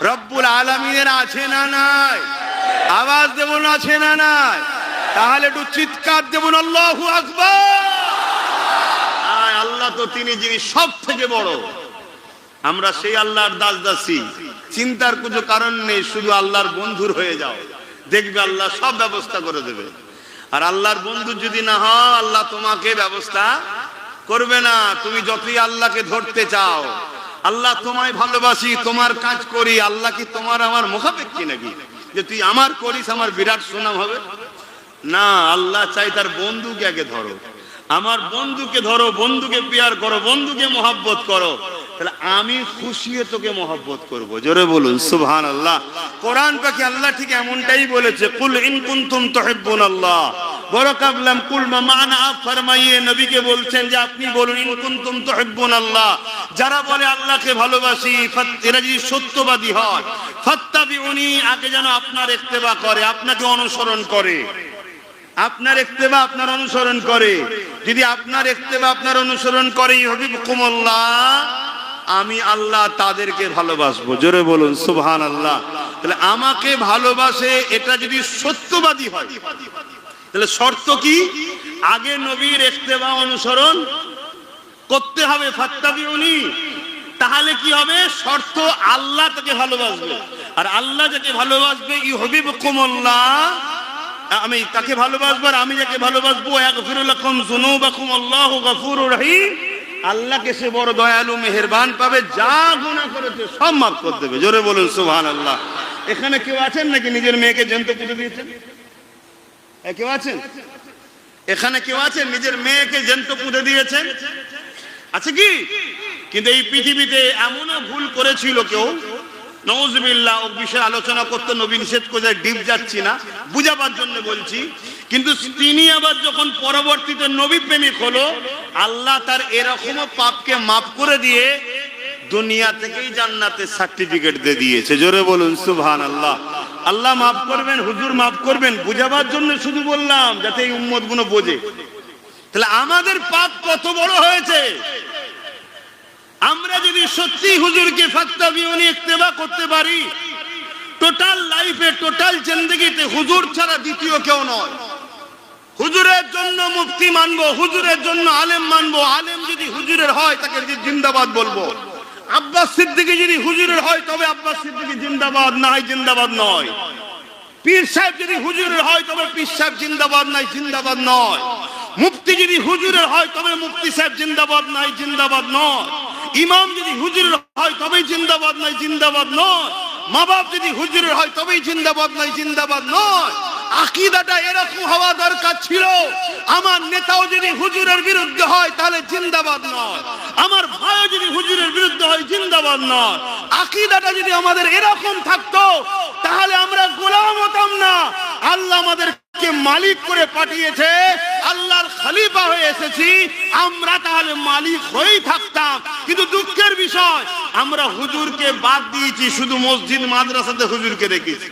রব্বুল আলামিনের আছে না নাই? আওয়াজ দেবো না, আছে না নাই? তাহলে একটু চিৎকার দেবো আল্লাহু আকবার। আল্লাহ তো তিনি যিনি সব থেকে বড়, আমরা সেই আল্লাহর দাস দাসী। চিন্তার কোনো কারণ নেই, শুধু আল্লাহর বন্ধুর হয়ে যাও, দেখবে আল্লাহ সব ব্যবস্থা করে দেবে। আর আল্লাহর বন্ধু যদি না হও, আল্লাহ তোমাকে ব্যবস্থা করবে না। তুমি যতই আল্লাহকে ধরতে চাও, আল্লাহ তোমায় ভালোবাসি, তোমার কাজ করি, আল্লাহ কি তোমার আমার মুখাপেক্ষী নাকি যে তুই আমার করিস আমার বিরাট সুনাম হবে? না, আল্লাহ চাই তার বন্ধুকে আগে ধরো, আমার বন্ধুকে ধরো, বন্ধুকে প্যার করো, বন্ধুকে মহব্বত করো, তাহলে আমি খুশি হয়ে তোকে মহব্বত করব। জোরে বলুন সুবহানাল্লাহ। কোরআন পাকে আল্লাহ ঠিক এমনটাই বলেছে, কুল ইন কুনতুম তুহিব্বুনাল্লাহ। বড় কাবলাম কুল মা মানা, ফরমাইয়ে নবীকে বলছেন যে আপনি বলুন ইন কুনতুম তুহিব্বুনাল্লাহ, যারা বলে আল্লাহকে ভালোবাসি, এরা যদি সত্যবাদী হয়, ফাত্তাবিউনি, আগে যেন আপনার ইত্তেবা করে, আপনাকে অনুসরণ করে। আপনার ইত্তেবা আপনার অনুসরণ করে, যদি আপনার ইত্তেবা আপনার অনুসরণ করে ইউহিব্বুকুমুল্লাহ, আমি আল্লাহ তাদেরকে ভালোবাসবো। জোরে বলুন সুবহানাল্লাহ। তাহলে আমাকে ভালোবাসে এটা যদি সত্যবাদী হয়, তাহলে শর্ত কি? আগে নবীর ইত্তেবা অনুসরণ করতে হবে, ফাত্তাবিউনি। তাহলে কি হবে? শর্ত আল্লাহ তাকে ভালোবাসবে, আর আল্লাহ যাকে ভালোবাসবে ইউহিব্বুকুমুল্লাহ, আমি তাকে ভালোবাসবো আর আমি যাকে ভালোবাসবো, ইয়াগফিরু লাকুম যুনুবাকুম আল্লাহু গফুরুর রহিম, আল্লাহকে সে বড় দয়ালু মেহেরবান পাবে, যা গুনাহ করেছে সব মাফ করে দেবে। জোরে বলুন সুবহানাল্লাহ। এখানে কেউ আছেন নাকি নিজের মেয়েকে জ্যান্ত পুঁতে দিয়েছেন? কেউ আছেন? এখানে কেউ আছেন নিজের মেয়েকে জ্যান্ত পুঁতে দিয়েছেন? আছে কি? কিন্তু এই পৃথিবীতে এমনও ভুল করেছিল কেউ, নাউযুবিল্লাহ, ও বিষয়ে আলোচনা করতে নবী নিষেধ করে, ডিপ যাচ্ছি না, বুঝাবার জন্য বলছি। কিন্তু তিনি আবার যখন পরবর্তীতে নবী প্রেমিক হলো, আল্লাহ তার এরকমও পাপকে মাফ করে দিয়ে দুনিয়া থেকেই জান্নাতের সার্টিফিকেট দিয়ে দিয়েছে। জোরে বলুন সুবহানাল্লাহ। আল্লাহ মাফ করবেন, হুজুর মাফ করবেন, বুঝাবার জন্য শুধু বললাম যাতে এই উম্মত গুলো বোঝে। তাহলে আমাদের পাপ কত বড় হয়েছে। আমরা যদি সত্যি হুজুরকে ফাত্তাবিউনি ইত্তেবা করতে পারি, টোটাল লাইফে, টোটাল জিন্দেগিতে হুজুর ছাড়া দ্বিতীয় কেউ নয়। হুজুরের জন্য মুফতি মানবো, হুজুরের জন্য আলেম মানবো, আলেম যদি হুজুরের হয় তাকে জিন্দাবাদ বলবো। আব্বাস সিদ্দিকী যদি হুজুরের হয় তবে আব্বাস সিদ্দিকী জিন্দাবাদ, না হয় জিন্দাবাদ নয়। পীর সাহেব যদি হুজুরের হয় তবে পীর সাহেব জিন্দাবাদ, নাই জিন্দাবাদ নয়। মুফতি যদি হুজুরের হয় তবে মুফতি সাহেব জিন্দাবাদ, নাই জিন্দাবাদ নয়। ইমাম যদি হুজুরের হয় তবেই জিন্দাবাদ, নাই জিন্দাবাদ নয়। মা বাপ যদি হুজুরের হয় তবেই জিন্দাবাদ, নাই জিন্দাবাদ নয়। আকীদাটা এরকম হওয়া দরকার ছিল, আমার নেতাও যদি হুজুরের বিরুদ্ধে হয় তাহলে জিন্দাবাদ নয়, আমার ভাইও যদি হুজুরের বিরুদ্ধে হয় জিন্দাবাদ নয়। আকীদাটা যদি আমাদের এরকম থাকতো তাহলে আমরা গোলাম হতাম না। আল্লাহ আমাদেরকে মালিক করে পাঠিয়েছে, আল্লাহর খলিফা হয়ে এসেছি, আমরা তাহলে মালিক হয়েই থাকতাম। কিন্তু দুঃখের বিষয়, আমরা হুজুরকে বাদ দিয়েছি, শুধু মসজিদ মাদ্রাসাতে হুজুরকে রেখেছি।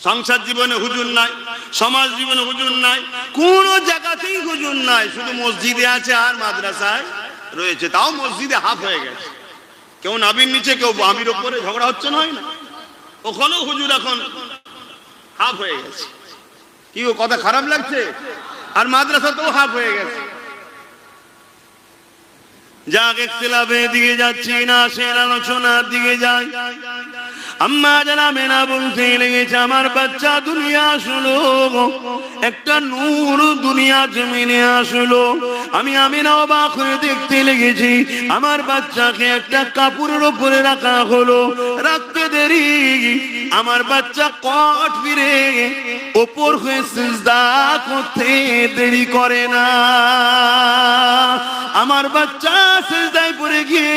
সংসার জীবনে হুজুর নাই, সমাজ জীবনে হুজুর নাই, কোন জায়গাতেই হুজুর নাই, শুধু মসজিদে আছে আর মাদ্রাসায় রয়েছে। তাও মসজিদে হাফ হয়ে গেছে, কেউ নাবির নিচে, কেউ আমির উপরে, ঝগড়া হচ্ছে না, হয় না? ওখানেও হুজুর এখন হাফ হয়ে গেছে। কি ও কথা খারাপ লাগছে? আর মাদ্রাসাতেও হাফ হয়ে গেছে। যাক, ইখতিলাফের দিকে যাচ্ছি না, সে আলোচনার দিকে যাই। আম্মা জানাবে না, বলতে লেগেছে আমার বাচ্চা দুনিয়া আসলো, একটা নূর দুনিয়া জমিনে আসলো। আমি না অবাক হয়ে দেখতে লেগেছি, আমার বাচ্চাকে একটা কাপড়ের উপরে রাখা হলো। রাখতে দেরি, আমার বাচ্চা কট ফিরে ওপর হয়ে সিজদা করতে দেরি করে না। আমার বাচ্চা সিজদায় পড়ে গিয়ে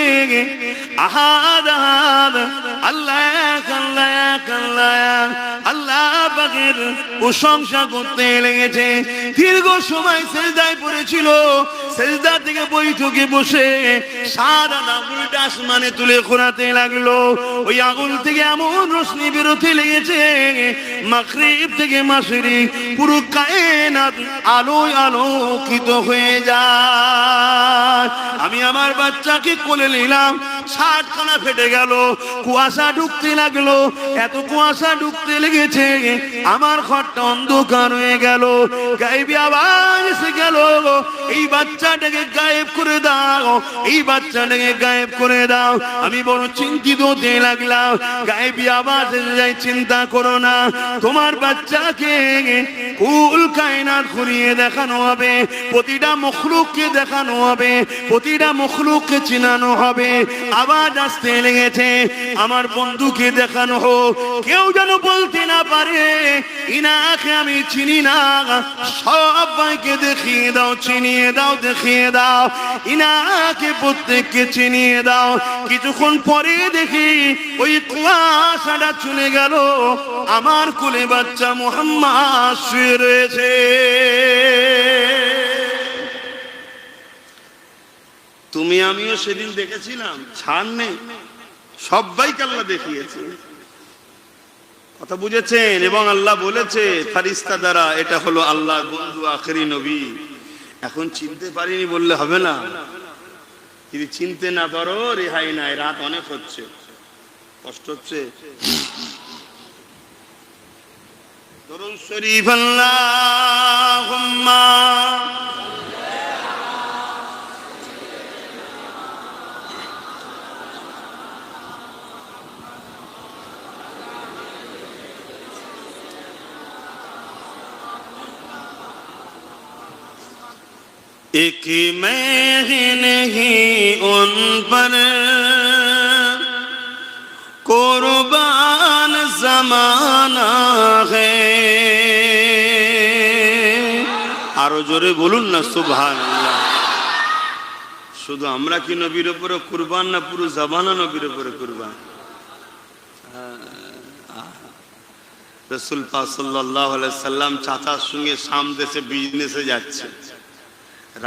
আহাদ আহাদ আল্লাহ আল্লাহ আল্লাহ আল্লাহ পাকের প্রশংসা করতে লেগেছে। দীর্ঘ সময় সিজদায় পড়েছিল, সিজদা থেকে বৈঠকে বসে সারা আঙুলটা আসমানে তুলে ঘোরাতে লাগলো। ওই আঙুল থেকে এমন রশ্মি বেরোতে লেগেছে, মাগরিব থেকে মাশরিক পুরো কায়নাত আলোয় আলোকিত হয়ে যায়। আমি আমার বাচ্চাকে কোলে নিলাম, ছাদখানা ফেটে গেল, কুয়াশা ঢুকতে লাগলো। এত কুয়াশা ঢুকতে লেগেছে, আমার ঘরটা অন্ধকার হয়ে গেল। গায়েবী আওয়াজ এসে গেল, এই বাচ্চাটাকে গায়েব করে দাও, এই বাচ্চাটাকে গায়েব করে দাও। আমি বড় চিন্তিত হতে লাগলাম। গায়েবী আওয়াজ এসে যায়, চিন্তা করো না, তোমার বাচ্চাকে কুল কায়নাত ঘুরিয়ে দেখানো হবে, প্রতিটা মখলুককে দেখানো হবে, প্রতিটা মখলুককে চিনানো হবে। আওয়াজ আসতে লেগেছে, আমার বন্ধুকে দেখানো হোক, কেউ যেন বলতে না পারে ইনাকে আমি চিনি না। সবাইকে দেখিয়ে দাও, চিনিয়ে দাও, দেখিয়ে দাও, ইনাকে প্রত্যেককে চিনিয়ে দাও। কিছুক্ষণ পরে দেখি ওই কুয়াশাটা চলে গেল, আমার কোলে বাচ্চা মুহাম্মদ শুয়ে রয়েছে। তুমি আমিও সেদিন দেখেছিলাম, ছাড় নেই, সবাইকে আল্লাহ দেখিয়েছে। কথা বুঝেছেন? এবং আল্লাহ বলেছে ফারিস্তা দ্বারা এটা হলো আল্লাহর বন্ধু আখেরি নবী। এখন চিনতে পারিনি বললে হবে না, যদি চিনতে না পারো রেহাই নাই, রাত অনেক হচ্ছে, কষ্ট হচ্ছে। দরুদ শরীফ আল্লাহুম্মা एक मैं नहीं उन पर कुर्बान जमाना है। আরো জোরে বলুন না সুবহানাল্লাহ। শুধু আমরা কি নবীর উপরে কুরবান, না পুরো জামানা নবীর উপরে কুরবান? রাসূল পাক সাল্লাল্লাহু আলাইহি সাল্লাম চাচার সঙ্গে শাম দেশে বিজনেসে যাচ্ছে।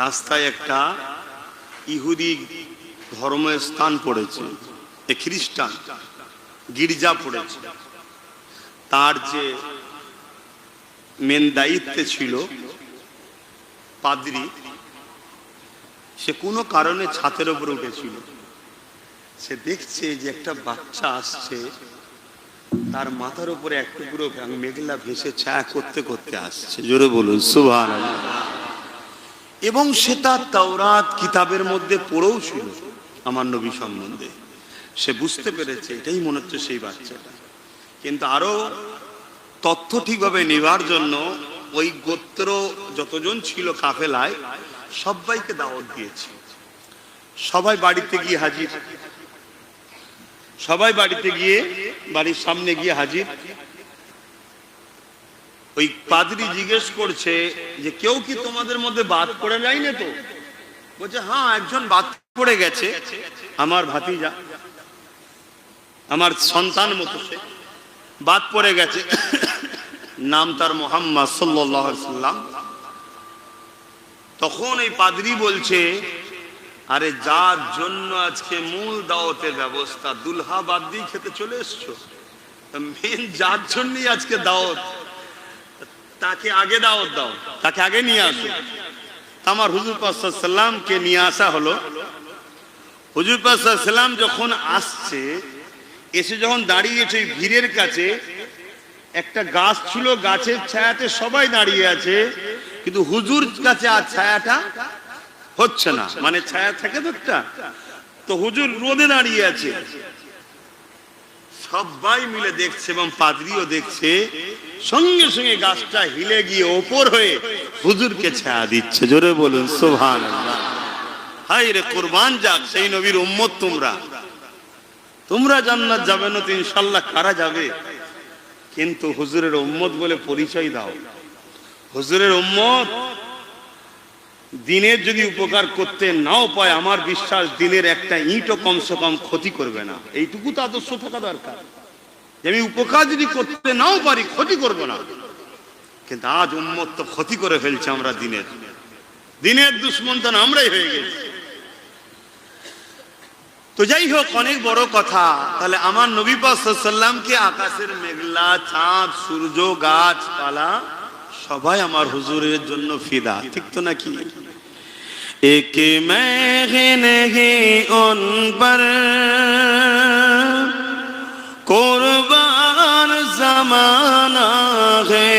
রাস্তায় একটা ইহুদি ধর্মস্থান পড়েছে, খ্রিস্টান গির্জা পড়েছে। তার যে মেন দায়িত্বে ছিল পাদ্রী, সে কোনো কারণে ছাদের উপরে উঠেছিল। সে দেখছে যে একটা বাচ্চা আসছে, তার মাথার উপরে এক টুকরো মেঘলা ভেসে ছায়া করতে করতে আসছে। জোরে বলুন সুবহানাল্লাহ। এবং সেটা তাওরাত কিতাবের মধ্যে পড়েও ছিল আমার নবী সম্বন্ধে। সে বুঝতে পেরেছে এটাই মনে হচ্ছে সেই বাচ্চাটা। কিন্তু আরো তথ্য ঠিকভাবে নেবার জন্য ওই গোত্র যতজন ছিল কাফেলায় সবাইকে দাওয়াত দিয়েছে। সবাই বাড়িতে গিয়ে হাজির, সবাই বাড়িতে গিয়ে বাড়ির সামনে গিয়ে হাজির। ওই পাদ্রী জিজ্ঞেস করছে যে কেউ কি তোমাদের মধ্যে বাদ পড়ে যায় না? তো বলছে হ্যাঁ, একজন বাদ পড়ে গেছে, আমার ভাতিজা, আমার সন্তান মতো সে বাদ পড়ে গেছে, নাম তার মুহাম্মদ সাল্লাল্লাহু আলাইহি সাল্লাম। তখন এই পাদ্রী বলছে আরে যার জন্য আজকে মূল দাওয়াতের ব্যবস্থা, দুলহা বাদ দিয়ে খেতে চলে এসছো, মেন যার জন্যই আজকে দাওয়াত, তাকে আগে দাওয়াত দাও, তাকে আগে নিয়ে আসো। আমার হুজুর পাক সাল্লাল্লাহু আলাইহি সাল্লামকে নিয়ে আসা হলো। হুজুর পাক সাল্লাল্লাহু আলাইহি সাল্লাম যখন আসছে, এসে যখন দাঁড়িয়েছে ভিড়ের কাছে, একটা গাছ ছিল, গাছের ছায়াতে সবাই দাঁড়িয়ে আছে, কিন্তু হুজুর কাছে আর ছায়াটা হচ্ছে না, মানে ছায়া থাকে তো একটা, তো হুজুর রোদে দাঁড়িয়ে আছে। সবাই মিলে দেখছে এবং পাদ্রীও দেখছে, সঙ্গে সঙ্গে গাছটা হিলে গিয়ে ওপর হয়ে হুজুরকে ছায়া দিচ্ছে। জোরে বলুন সুবহানাল্লাহ। হায় রে কুরবান যাক সেই নবীর উম্মত তোমরা, তোমরা জান্নাত যাবে না তো ইনশাআল্লাহ কারা যাবে? কিন্তু হুজুরের উম্মত বলে পরিচয় দাও। হুজুরের উম্মত দিনের যদি উপকার করতে নাও পায়, আমার বিশ্বাস দিনের একটা ইঁটও কমসে কম ক্ষতি করবে না। এইটুকু তো আদর্শ থাকা দরকার যে আমি উপকার যদি করতে নাও পারি ক্ষতি করব না। কিন্তু আজ উম্মত তো ক্ষতি করে ফেলছে। আমরা দিনের দুশ্মন তো আমরাই হয়ে গেছি। তো যাই হোক, অনেক বড় কথা। তাহলে আমার নবী পাক সাল্লাল্লাহু আলাইহি সাল্লামকে আকাশের মেঘলা, চাঁদ, সূর্য, গাছপালা সবাই আমার হুজুরের জন্য ফিদা, ঠিক তো নাকি? এক मैं नहीं उन पर कुर्बान जमाना है,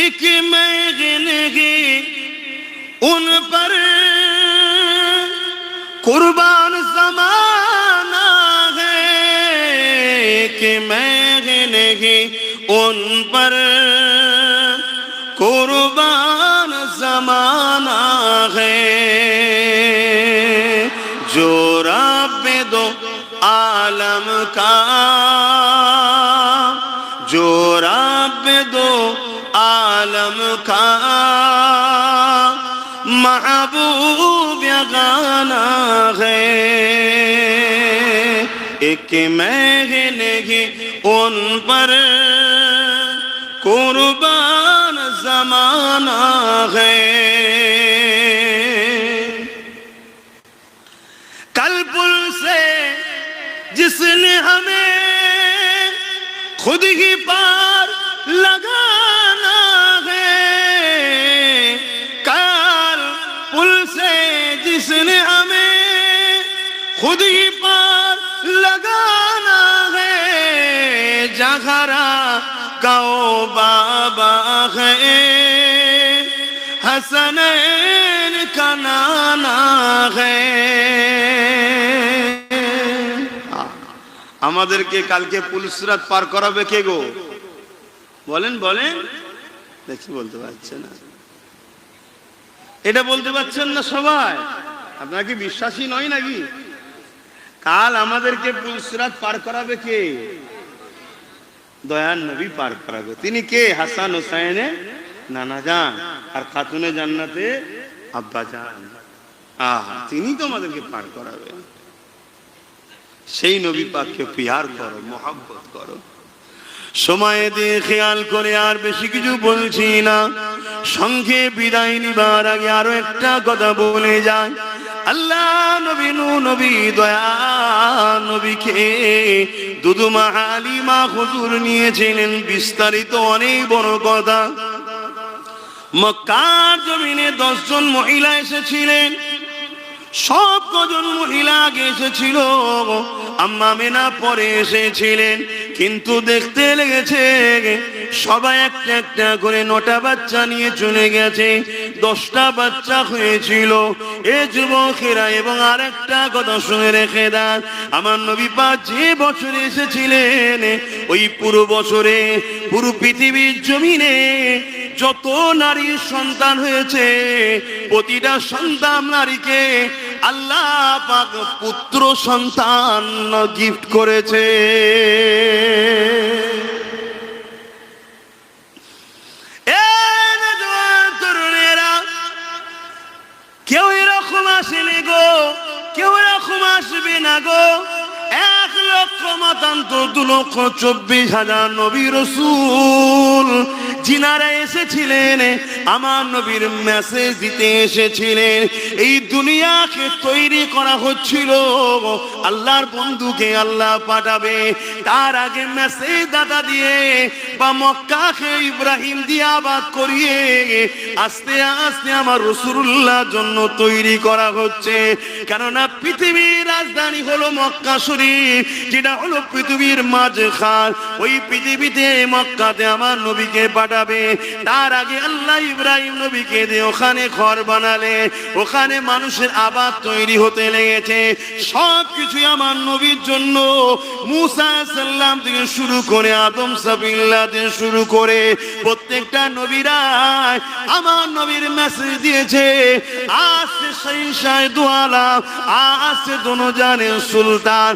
एक मैं नहीं उन पर कुर्बान जमाना है, कि मैं नहीं उन पर कुर्बान जमाना है, जो रब दो आलम का, जो रब दो आलम का महबूब गाना है, एक मैं नहीं उन पर कुर्बान जमाना है। कल पुल से जिसने है हसनैन का नाना है। আমাদেরকে কালকে পুলসিরাত পার করাবে কে গো? বলেন বলেন, দেখি বলতে পারছেন না। এটা বলতে পারছেন না সবাই? আপনারা কি বিশ্বাসী নয় নাকি? কাল আমাদেরকে পুলসিরাত পার করাবে কে? দয়ার নবী পার করাবে। তিনি কে? হাসান হোসাইনে নানা জান আর খাতুনে জান্নাতে আব্বা জান। তিনি তো আমাদেরকে পার করাবেন। সেই নবী পাককে প্যার করো, মহব্বত করো। সময় দিয়ে খেয়াল করে আর বেশি কিছু বলছি না, সঙ্গে বিদায় নিবার আগে আরো একটা কথা বলে যায়। আল্লাহ নবী নবী দয়া নবীকে দুদুমা হালিমা হুজুর নিয়েছিলেন। বিস্তারিত অনেক বড় কথা। মক্কার জমিনে 10 জন মহিলা এসেছিলেন। সব কজন মহিলা আগে এসেছিল, আম্মা মেনা পরে এসেছিলেন। কিন্তু দেখতে লেগেছে সবাই একটা একটা করে 9টা বাচ্চা নিয়ে চলে গেছে। 10টা বাচ্চা হয়েছিল। এ যুবকেরা, এবং আর একটা কথা শুনে রেখে দেন, আমার নবী পাক যে বছরে এসেছিলেন ওই পুরো বছরে পুরো পৃথিবীর জমিনে যত নারীর সন্তান হয়েছে প্রতিটা সন্তান নারীকে আল্লাহ পাক পুত্র সন্তান গিফট করেছে। তরুণেরা, কেউ এরকম আসেনি গো, কেউ এরকম আসবে না গো। 1,00,000 নবী রাসূল যিনারা এসেছিলেন আমার নবীর মেসেজ দিতে এসেছিলেন। এই দুনিয়াকে তৈরি করা হচ্ছিল আল্লাহর বন্ধুকে আল্লাহ পাঠাবে, তার আগে মেসেজ দাতা দিয়ে বা মক্কাকে ইব্রাহিম দিয়ে আবাদ করিয়ে আস্তে আস্তে আমার রাসূলুল্লাহর জন্য তৈরি করা হচ্ছে। কেননা পৃথিবীর রাজধানী হলো মক্কা শরীফ, যেটা হলো পৃথিবীর মাঝখান। ওই পৃথিবীতে মক্কাতে আমার নবীকে পাঠাবে। তার আগে আল্লাহ ইব্রাহিম নবীকে দিয়ে ওখানে ঘর বানালে, ওখানে মানুষের আবাদ তৈরি হতে লেগেছে। সব কিছু আমার নবীর জন্য। মুসা সাল্লাম থেকে শুরু করে আদম সাবিল্লাহ থেকে শুরু করে প্রত্যেকটা নবীরা আমার নবীর মেসেজ দিয়েছে। আজ সে শহীদ দুআলা, আজ সে দোনো জানের সুলতান,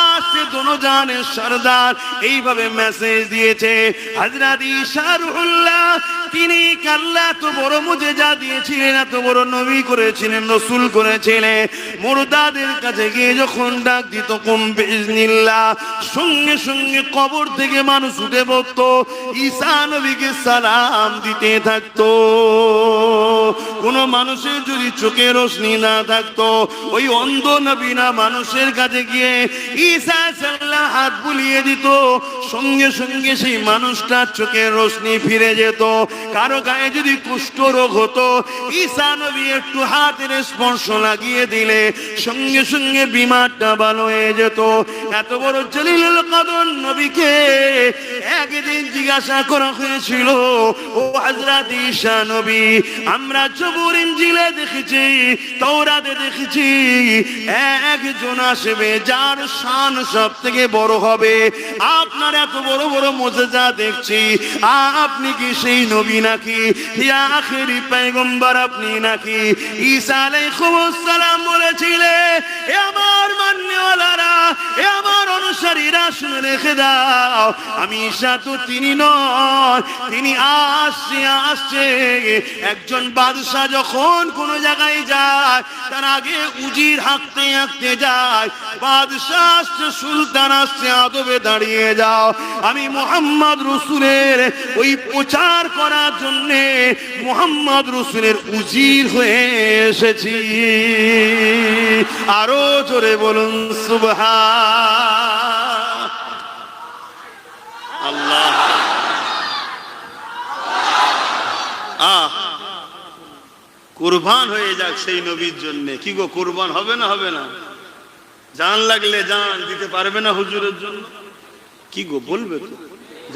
আজ সে দোনো জানের সরদার, এইভাবে মেসেজ দিয়েছে। হযরত ঈসা রূহুল্লাহ, তিনি আল্লাহ এত বড় মুজিজা দিয়েছিলেন, এত বড় নবী করেছিলেন, রাসূল করেছিলেন। মুর্দাদের কাছে গিয়ে যখন ডাক দিত কুম বিইজনিল্লাহ, সঙ্গে সঙ্গে কবর থেকে মানুষ উঠে পড়তো, ঈসা নবীকে সালাম দিতে থাকতো। কোন মানুষের যদি চোখে রোশনি না থাকতো, ওই অন্ধ নবী না মানুষের কাছে গিয়ে ঈসা সাল্লাল্লাহু হাত বুলিয়ে দিত, সঙ্গে সঙ্গে সেই মানুষটার চোখের রোশনি ফিরে যেত। কারো গায়ে যদি কুষ্ঠ রোগ হতো, ঈসা নবী একটু হাতের স্পর্শ লাগিয়ে দিলে সঙ্গে সঙ্গে বিমারটা ভালো হয়ে যেত। এত বড় জলিলুল কদর নবীকে একদিন জিজ্ঞাসা করা হয়েছিল, ও হযরত ঈসা নবী, আমরা জবুর ইনজিলে দেখেছি, তাওরাতে দেখেছি একজন আসবে যার শান সব থেকে বড় হবে। আপনার এত বড় বড় মুজিজা দেখছি, আপনি কি সেই নবী নাকি? ইয়া আখিরি পয়গম্বর আপনি নাকি? ঈসা আলাইহিস সালাম বলেছিলেন, এ আমার মান্যওয়ালারা, এ আমার অনুসারীরা, শুনে রেখে দাও, আমি ঈসা তো তিনি নয়, তিনি আসছে। একজন বাদশা যখন কোন জায়গায় যায়, তার আগে উজির হাঁকতে হাঁকতে যায়, বাদশা আসছে, সুলতান আসছে, আদবে দাঁড়িয়ে যাও, আমি মুহাম্মদ রাসূলের ওই প্রচার করার জন্য মুহাম্মদ রাসূলের উজির হয়ে এসেছি। আরো জোরে বলুন সুবহান আল্লাহ। কুরবান হয়ে যাক সেই নবীর জন্য। কি গো, কুরবান হবে না? হবে না? জান লাগলে জান দিতে পারবে না হুজুরের জন্য? কি গো বলবে তো?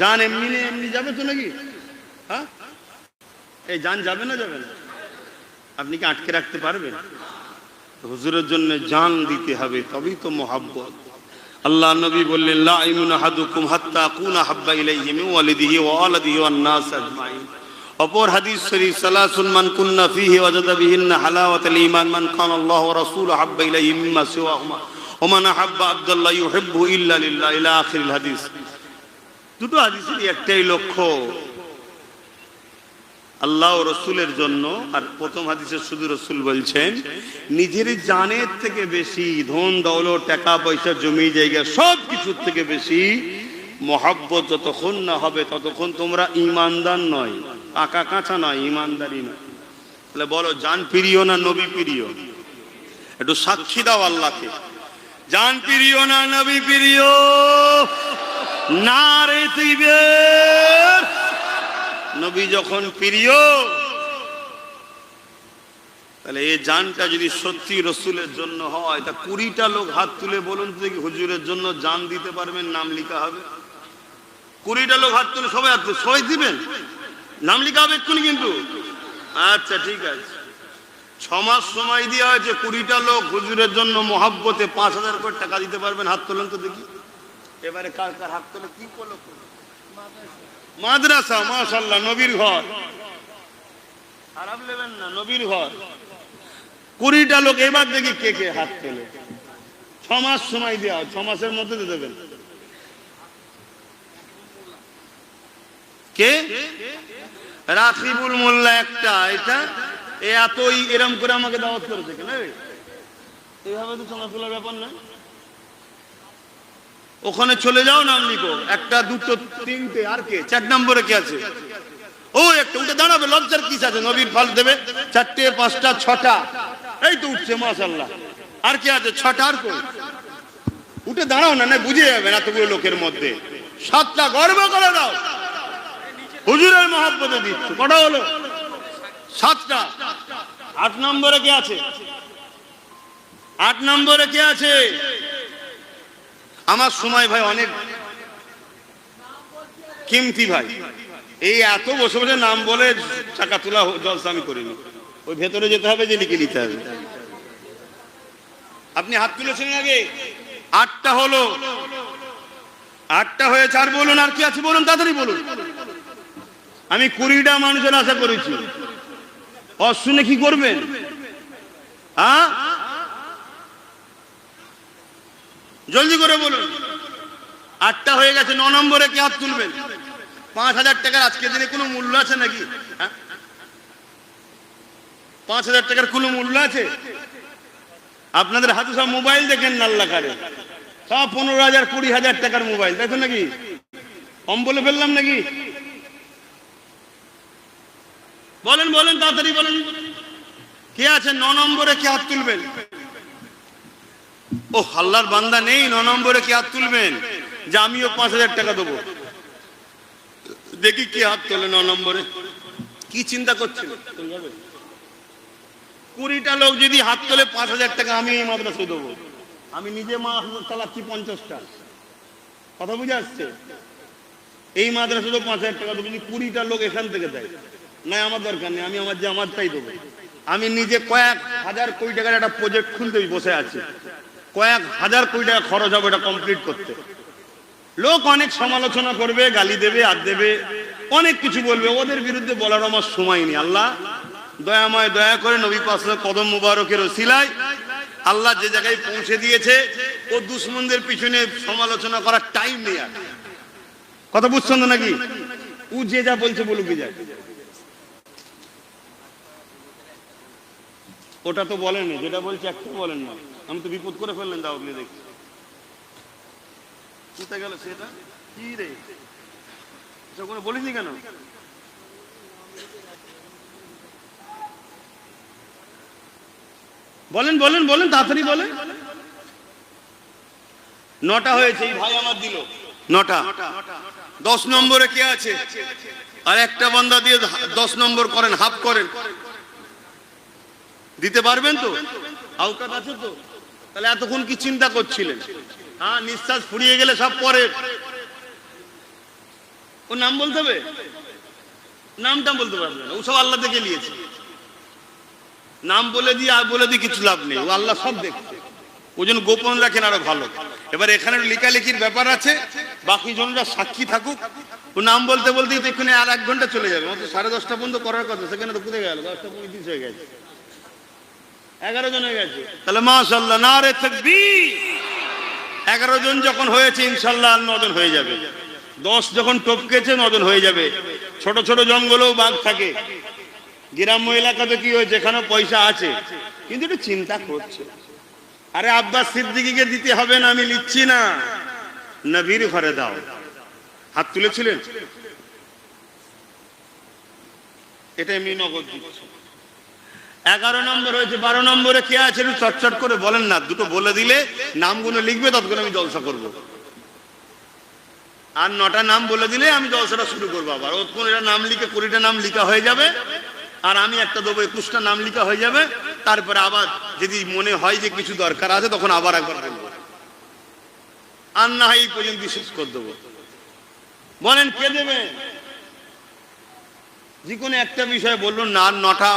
জান এমনি এমনি যাবে তো নাকি? হ্যাঁ, এই জান যাবে না যাবে না? আপনি কি আটকে রাখতে পারবেন? হুজুরের জন্য জান দিতে হবে, তবেই তো মোহাব্বত। আল্লাহ নবী বললেন, লা ইউমিনু আহাদুকুম হাত্তা আকুনা হাব্বা ইলাইহি মিন ওয়ালিদিহি ওয়া ওয়ালাদিহি ওয়ান নাস আজমাইন। অপর হাদিস শরীফ, সালাসুন মান কুন্না ফীহি ওয়াজাদা বিহিন্না হালাওয়াতাল ঈমান মান কানা আল্লাহু ওয়া রাসূলুহু হাব্বা ইলাইহি মিম্মা সিওয়াহুমা ওয়া মান আহাব্বা আবদাল্লাহ ইউহিব্বু ইল্লা লিল্লাহ, ইলা আখিরিল হাদিস। দুটো হাদিসের একটাই লক্ষ্য, আল্লাহ ও রসুলের জন্য। আর প্রথম হাদিসে শুধু রসুল বলছেন, নিজের জানের থেকে বেশি, ধন দৌলত টাকা পয়সা জমি জায়গা সব কিছুর থেকে বেশি মহব্বত যতক্ষণ না হবে ততক্ষণ তোমরা ইমানদার নয়, পাকা কাঁচা নয়, ইমানদারি নয়। তাহলে বলো, জান প্রিয় না নবী প্রিয়? একটু সাক্ষী দাও আল্লাহকে, জান প্রিয় না নবী প্রিয়? নারে তাকবীর। নবী যখন প্রিয়, তাহলে এই জানটা যদি সত্যি রসুলের জন্য হয়, তা 20টা লোক হাত তুলে বলুন তো দেখি, হুজুরের জন্য জান দিতে পারবেন? নাম লিখা হবে। 20টা লোক হাত তুলে, সবাই হাত তুলে, সবাই দিবেন, নাম লিখা হবে এক্ষুনি কিন্তু। আচ্ছা ঠিক আছে, 6 মাস সময় দেওয়া হয়েছে, 20টা লোক হুজুরের জন্য মহাব্বতে 5000 করে টাকা দিতে পারবেন? হাত তোলেন তো দেখি। এবারে কার কার হাত তোলে? কি করলো? মাদ্রাসা, মাশাআল্লাহ, নবীর ঘর, খারাপ নেবেন না, নবীর ঘর। 20টা লোক, এবার দেখি কে কে হাত তোলে। 6 মাস সময় দেওয়া, 6 মাসের মধ্যে দিয়ে দেবেন। কে? রাকিবুল মোল্লা একটা, এটা এতই এরম করে আমাকে দাওয়াত করেছে কেন? এইভাবে তো সময় তোলার ব্যাপার না। ওখানে চলে যাও, নাম লিখো, 1 2 3 আর কে? 4 নম্বরে কে আছে? ও একটা উঠে দাঁড়াবে, লজ্জার কিস আছে? নবীর ফল দেবে 4টে 5টা 6টা, এই তো উঠছে, মাশাআল্লাহ। আর কে আছে? 6টা। আর কই? উঠে দাঁড়াও না, না বুঝে যাবেন এতগুলো লোকের মধ্যে। 7টা, গর্ব করে দাও, হুজুরের মহব্বতে দিচ্ছ। কটা হলো? 7টা। 8 নম্বরে কে আছে? 8 নম্বরে কে আছে? আমার সময় ভাই অনেক কিমতি ভাই, এই এত বসে বসে নাম বলে টাকা তোলা জলসা আমি করিনি। ওই ভেতরে যেতে হবে, যে লিখে নিতে হবে। আপনি হাত তুলেছেন আগে? 8টা হলো, 8টা হয়েছে। আর বলুন, আর কি আছে বলুন, তাড়াতাড়ি বলুন। আমি 20টা মানুষের আশা করেছি, শুনে কি করবেন? হ্যাঁ, জলদি করে বলুন। 8টা হয়ে গেছে। 9 নম্বরে কে হাত তুলবেন? 5000 টাকার আজকের দিনে কোনো মূল্য আছে নাকি? 5000 টাকার কোনো মূল্য আছে? আপনাদের হাতে সব মোবাইল দেখেন, নাল্লা কারে, সব 15,000 20,000 টাকার মোবাইল, তাই তো নাকি? কম বলে ফেললাম নাকি? বলেন বলেন, তাড়াতাড়ি বলেন, কে আছে? 9 নম্বরে কে হাত তুলবেন? ও আল্লাহর বান্দা নেই? 9 নম্বরে কে হাত তুলবেন যে আমিও 5000 টাকা দেবো? দেখি কে হাত তোলে 9 নম্বরে। কি চিন্তা করছেন? 20টা লোক যদি হাত তোলে 5000 টাকা আমি এই মাদ্রাসায় দেবো, আমি নিজে মাদ্রাসা চালাচ্ছি 50টা, কথা বুঝে আসছে? এই মাদ্রাসা তো 5000 টাকা দেবো, যদি 20টা লোক এখান থেকে দেয়, না আমার দরকার নেই, আমি আমার যে আমারটাই দেবো। আমি নিজে কয়েক হাজার কোটি টাকার একটা প্রজেক্ট খুলতে বসে আছি, কয়েক হাজার কোটি টাকা খরচ হবে এটা কমপ্লিট করতে। লোক অনেক সমালোচনা করবে, গালি দেবে, আর দেবে, অনেক কিছু বলবে, ওদের বিরুদ্ধে বলার আমার সময় নেই। আল্লাহ দয়াময়, দয়া করে নবী পাক কদম মুবারকের ওসিলায় আল্লাহ যে জায়গায় পৌঁছে দিয়েছে, ও দুশমনদের পিছনে সমালোচনা করার টাইম নেই। আর কথা বুঝছেন না নাকি? ও যে যা বলছে বলুক, যায়, ওটা তো বলেন, যেটা বলছে একটা বলেন না। আমি তো বিপদ করে ফেললেন, দাও আপনি দেখি কোথায় গেল সেটা। কি রে, কোনো বলিনি কেন? বলেন বলেন বলেন, তাড়াতাড়ি বলেন। 9টা হয়েছে, এই ভাই আমার দিল 9টা। 10 নম্বরে কে আছে? আর একটা বান্দা দিয়ে 10 নম্বর করেন, হাফ করেন, দিতে পারবেন তো? আওকাত আছে তো? তাহলে এতক্ষণ কি চিন্তা করছিলেন? হ্যাঁ, নিঃশ্বাস ফুরিয়ে গেলে সব পরে। ও নাম বলতে হবে? নামটা বলতে পারবে না, ওসব আল্লাহ দেখে নিয়েছে। নাম বলে দিয়ে আর বলে দিয়ে কিছু লাভ নেই, ও আল্লাহ সব দেখছে, ওই জন্য গোপন রাখেন আরো ভালো। এবার এখানে লেখালেখির ব্যাপার আছে, বাকি জনরা সাক্ষী থাকুক। ও নাম বলতে বলতে এখানে আর 1 ঘন্টা চলে যাবে, মাত্র 10:30 পর্যন্ত করার কথা, সেখানে তো কোথায় গেল 10:35 হয়ে গেছে, 11 জন হয়ে গেছে। তাহলে মাশাআল্লাহ, নারে তাকবীর। 11 জন যখন হয়েছে ইনশাআল্লাহ 9 জন হয়ে যাবে, 10 যখন টপকেছে 9 জন হয়ে যাবে। ছোট ছোট জঙ্গলেও বাঘ থাকে, গ্রাম্য এলাকাতে কি হয়েছে, এখানে পয়সা আছে, কিন্তু একটু চিন্তা করছে, আরে আব্বাস সিদ্দিকীকে দিতে হবে না, আমি লিখছি না, নবীর ঘরে দাও। হাত তুলেছিলেন, এটা এমনি নগদ দিচ্ছে। 11 নম্বর হয়েছে, 12 নম্বরে কে আছে একটু চটচট করে বলেন না, দুটো বলে দিলে নামগুলো লিখবে, ততক্ষণ আমি জলসা করব। আর 9টা নাম বলে দিলে আমি জলসাটা শুরু করবো। আবার ওতক্ষণ এটা নাম লিখে 20টা নাম লিখা হয়ে যাবে, আর আমি একটা দেবো 21টা নাম লিখা হয়ে যাবে। তারপরে আবার যদি মনে হয় যে কিছু দরকার আছে তখন আবার একবার বলবো, আর না হয় এই পর্যন্ত শেষ করে দেবো। বলেন কে দেবে? যে কোনো একটা বিষয় বলুন না, আর 9টা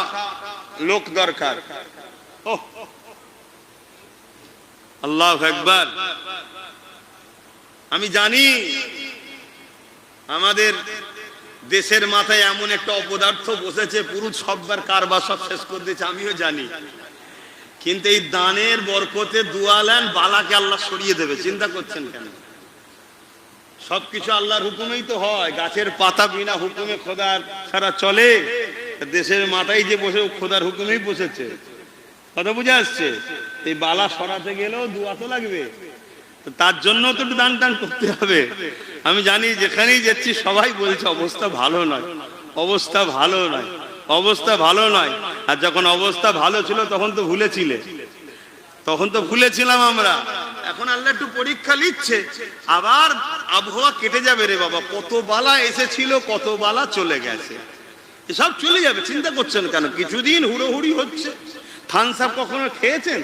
লোক দরকার। ওহ, আল্লাহু আকবার। আমি জানি আমাদের দেশের মাথায় এমন একটা অপদার্থ বসেছে, পুরুষ সববার কারবার সব শেষ করে দিয়েছে, আমিও জানি। কিন্তু এই দানের বরকতে দুয়ালেন বালাকে আল্লাহ সরিয়ে দেবে, চিন্তা করছেন কেন? সবকিছু আল্লাহর হুকুমেই তো হয়, গাছের পাতা বিনা হুকুমে খোদার ছাড়া চলে? দেশের মাথায় যে বসে খোদার হুকুমেই বসেছে, কথা বুঝে আসছে? এই বালা সরাতে গেলেও দুয়া তো লাগবে, তার জন্য তো একটু দান টান করতে হবে। আমি জানি যেখানেই যাচ্ছি সবাই বলছে অবস্থা ভালো নয়, অবস্থা ভালো নয়, অবস্থা ভালো নয়। আর যখন অবস্থা ভালো ছিল তখন তো ভুলেছিলে, তখন তো ভুলেছিলাম আমরা। এখন আল্লাহ একটু পরীক্ষা নিচ্ছে, আবার আবহাওয়া কেটে যাবে রে বাবা। কত বালা এসেছিল, কত বালা চলে গেছে, এসব চলে যাবে, চিন্তা করছেন কেন? কিছুদিন হুড়োহুড়ি হচ্ছে। থামস আপ কখনো খেয়েছেন?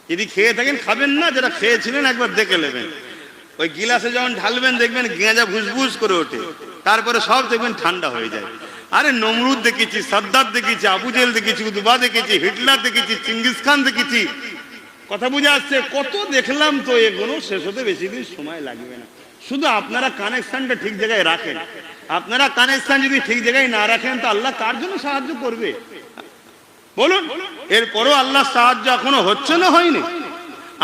যদি খেয়ে থাকেন খাবেন না, যারা খেয়েছিলেন একবার দেখে নেবেন। ওই গিলাসে যখন ঢালবেন দেখবেন গেঁজা ভুসভুস করে ওঠে, তারপরে সব দেখবেন ঠান্ডা হয়ে যায়। আরে নমরুদ দেখেছি, সাদ্দাত দেখেছি, আবু জেহেল দেখেছি, উতবা দেখেছি, হিটলার দেখেছি, চিঙ্গিস খান দেখেছি, কথা বুঝে আসছে? কত দেখলাম, তো এগুলো শেষ হতে বেশি দিন সময় লাগবে না। শুধু আপনারা কানেকশনটা ঠিক জায়গায় রাখেন। আপনারা কানেকশন যদি ঠিক জায়গায় না রাখেন তো আল্লাহ কার জন্য সাহায্য করবে বলুন? এরপরও আল্লাহ সাহায্য এখনো হচ্ছে না হয়নি?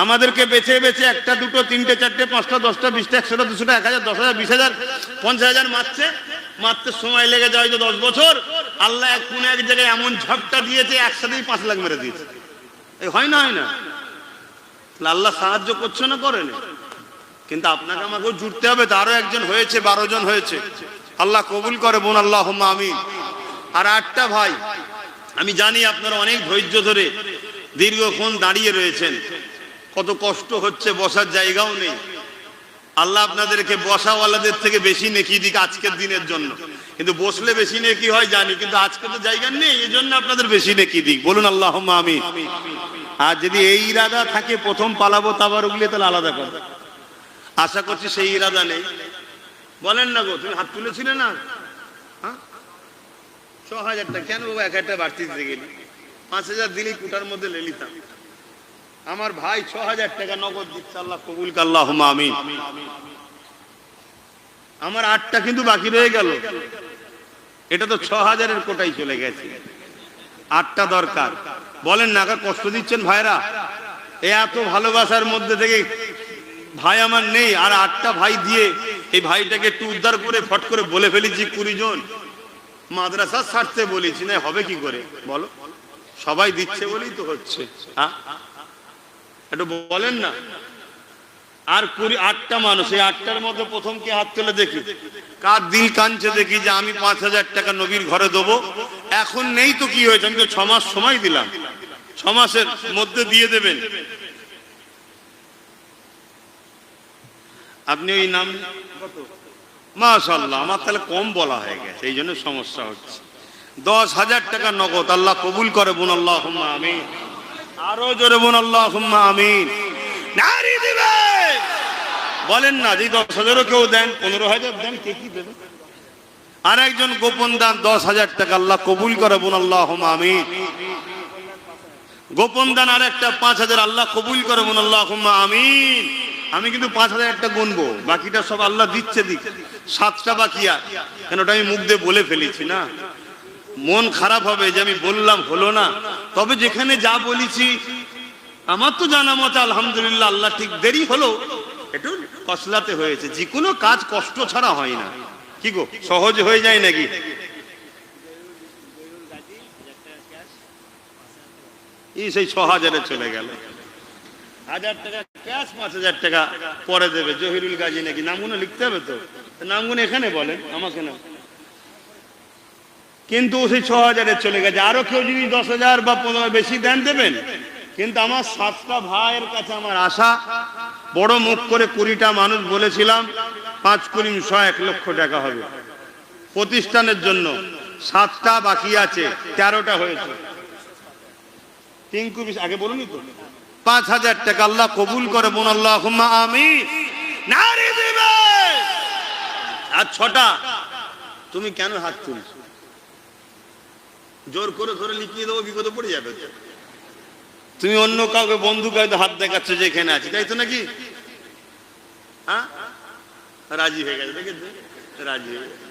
আমাদেরকে বেছে বেছে 1টা 2টো 3টে 4টে 5টা 10টা 20টা 100টা 200টা 1000 10,000 20,000 50,000 মারতে সময় লেগে যায় তো 10 বছর। আল্লাহ কোন এক জায়গায় এমন ঝাপটা দিয়েছে, একসাথেই 5 লাখ মেরে দিয়েছে। এই হয় না, হয় না? আল্লাহ সাহায্য করছে না, করেন? কিন্তু আপনাকে আমাকেও জুড়তে হবে। তারও একজন হয়েছে, 12 জন হয়েছে, আল্লাহ কবুল করে বোন, আল্লাহুম্মা আমিন। আর 8টা ভাই, আমি জানি আপনারা অনেক ধৈর্য ধরে দীর্ঘক্ষণ দাঁড়িয়ে রয়েছেন, কত কষ্ট হচ্ছে, বসার জায়গাও নেই। আল্লাহ আপনাদেরকে বসাওয়ালাদের থেকে বেশি নেকি দিক আজকের দিনের জন্য। কিন্তু বসলে বেশি নেকি হয় জানি, কিন্তু আজকে তো জায়গা নেই, এই জন্য আপনাদের বেশি নেকি দিক। বলুন আল্লাহুম্মা আমিন। আর যদি এই ইরাদা থাকে প্রথম পালাবো তাবারুকলে, তাহলে আলাদা কথা। আশা করছি সেই ইরাদা নেই। বলেন না গো, তুমি হাত তুলেছিলে না? 6,000 টাকা কেন বাবা? 1,000 টাকা বাড়তি দিতে গেলি, 5,000 দিলেই কুটার মধ্যে লে নিতাম। আমার ভাই 6,000 টাকা নগদ দিচ্ছে, আল্লাহ কবুল করে, আল্লাহুম্মা আমিন। আমার 8টা কিন্তু বাকি রয়ে গেল, এটা তো 6,000-এর কোটাই চলে গেছে। 8টা দরকার। বলেন না, কষ্ট দিচ্ছেন ভাইরা? এত ভালোবাসার মধ্যে থেকে ভাই আমার নেই, আর 8টা ভাই দিয়ে এই ভাইটাকে একটু উদ্ধার করে ফট করে বলে ফেলেছি 20 জন। মাদ্রাসা ছাড়তে বলেছি না, হবে কি করে বলো? সবাই দিচ্ছে বলেই তো হচ্ছে। হ্যাঁ, একটু বলেন না। আর 8টা মানুষ, এই 8টার মধ্যে প্রথম কে হাত তুলে দেখি, কার দিল কাঁদছে দেখি যে আমি 5,000 টাকা নবীর ঘরে দেবো। এখন নেই তো কি হয়েছে, আমি তো 6 মাস সময় দিলাম, 6 মাসের মধ্যে দিয়ে দেবেন। আপনি ওই নাম কত? মাশাআল্লাহ, আমার তাহলে কম বলা হয়ে গেছে, এই জন্য সমস্যা হচ্ছে। 10,000 টাকা নগদ, আল্লাহ কবুল করে বোন, আল্লাহুম্মা আমিন। আরো জোরে বোন, আল্লাহুম্মা আমিন। নারী দিবেন, বলেন না। যদি 10,000-ও কেউ দেন, 15,000 দেন, কে কি দেবে? আর একজন গোপন দান 10,000 টাকা, আল্লাহ কবুল করে বলুন আল্লাহুম্মা আমিন। গোপন দান আর একটা 5,000, আল্লাহ কবুল করে বলুন আল্লাহুম্মা আমিন। আমি কিন্তু 5,000 একটা গুনবো, বাকিটা সব আল্লাহ দিচ্ছে দিক। 7টা বাকি আর, কেন ওটা আমি মুখ দিয়ে বলে ফেলেছি না, মন খারাপ হবে যে আমি বললাম হলো না। তবে যেখানে যা বলেছি আমার তো জানা মতে আলহামদুলিল্লাহ, আল্লাহ ঠিক দেরি হলো, একটু কসলাতে হয়েছে। যে কোনো কাজ কষ্ট ছাড়া হয় না, কি গো সহজ হয়ে যায় নাকি? এই সেই 6,000-এ চলে গেল। 1,000 টাকা ক্যাশ, 5,000 টাকা পরে দেবে। জহিরুল গাজী নাকি, নামগুলো লিখতে হবে তো, নামগুলো এখানে বলেন, আমাকে না। কিন্তু সেই 6,000-এ চলে গেছে। আরো কেউ যদি 10,000 বা 15 বেশি দেন দেবেন, কিন্তু আমার 7টা ভাইয়ের কাছে আমার আশা, বড় মুখ করে 20টা মানুষ বলেছিলাম 5 কুড়ি 1 লক্ষ টাকা হবে প্রতিষ্ঠানের জন্য। 7টা বাকি আছে, 13টা হয়েছে। টিঙ্কু আগে বলুনি তো, 5,000 টাকা আল্লাহ কবুল করে বলুন আল্লাহুম্মা আমিন। নারী দিবে। আর 6টা তুমি কেন হাত তুলছো? জোর করে ধরে লিখিয়ে দেবো, বিপদে পড়ে যাবে। তুমি অন্য কাউকে, বন্ধু কাউকে হাত দেখাচ্ছ যে এখানে আছি, তাই তো নাকি? হ্যাঁ, রাজি হয়ে গেছে, দেখেছো? রাজি হয়ে গেছে।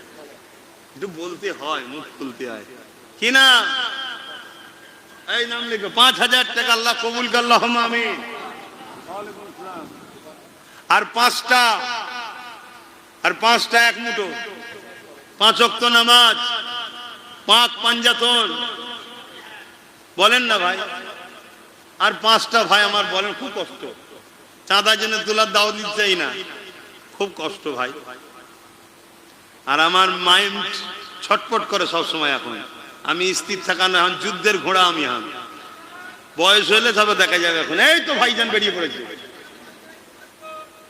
একটু বলতে হয়, মুখ খুলতে হয় কি না? এই নাম লিখো, 5,000 টাকা আল্লাহ কবুল করে আল্লাহুম্মা আমিন। আর 5টা এক মুঠো, 5 ওয়াক্ত নামাজ, পাক পাঞ্জাতন বলেন না ভাই। আর 5টা ভাই আমার বলেন, খুব কষ্ট, চাঁদা জেনে তোলার দাও দিতে চাই না, খুব কষ্ট ভাই। আর আমার মাইন্ড ছটপট করে সব সময়। এখন আমি স্থির থাকা না, এখন যুদ্ধের ঘোড়া আমি। এখন বয়স হইলে তবে দেখা যাবে। এখন এই তো ভাইজান বেরিয়ে পড়েছে।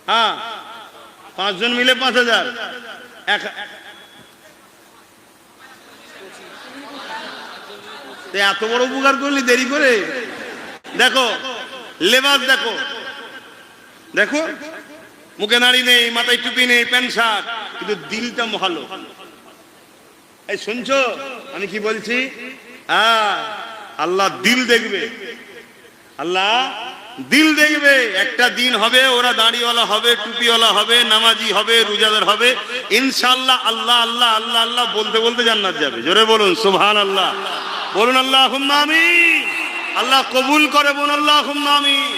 হ্যাঁ, 5 জন মিলে 5,000। এত বড় উপকার করলি দেরি করে। দেখো লেবাস, দেখো দেখো, মুখে নাড়ি নেই, মাথায় টুপি নেই, প্যান্ট শার্ট, কিন্তু দিলটা মহালো। এই শুনছো আমি কি বলছি? হ্যাঁ, আল্লাহ দিল দেখবে, আল্লাহ দিল দেখবে। একটা দিন হবে ওরা দাড়িওয়ালা হবে, টুপিওয়ালা হবে, নামাজি হবে, রোজাদার হবে, ইনশাআল্লাহ আল্লাহ আল্লাহ আল্লাহ আল্লাহ বলতে বলতে জান্নাত যাবে। জোরে বলুন সুবহানাল্লাহ, বলুন আল্লাহুম্মা আমিন। আল্লাহ কবুল করে বলুন আল্লাহুম্মা আমিন।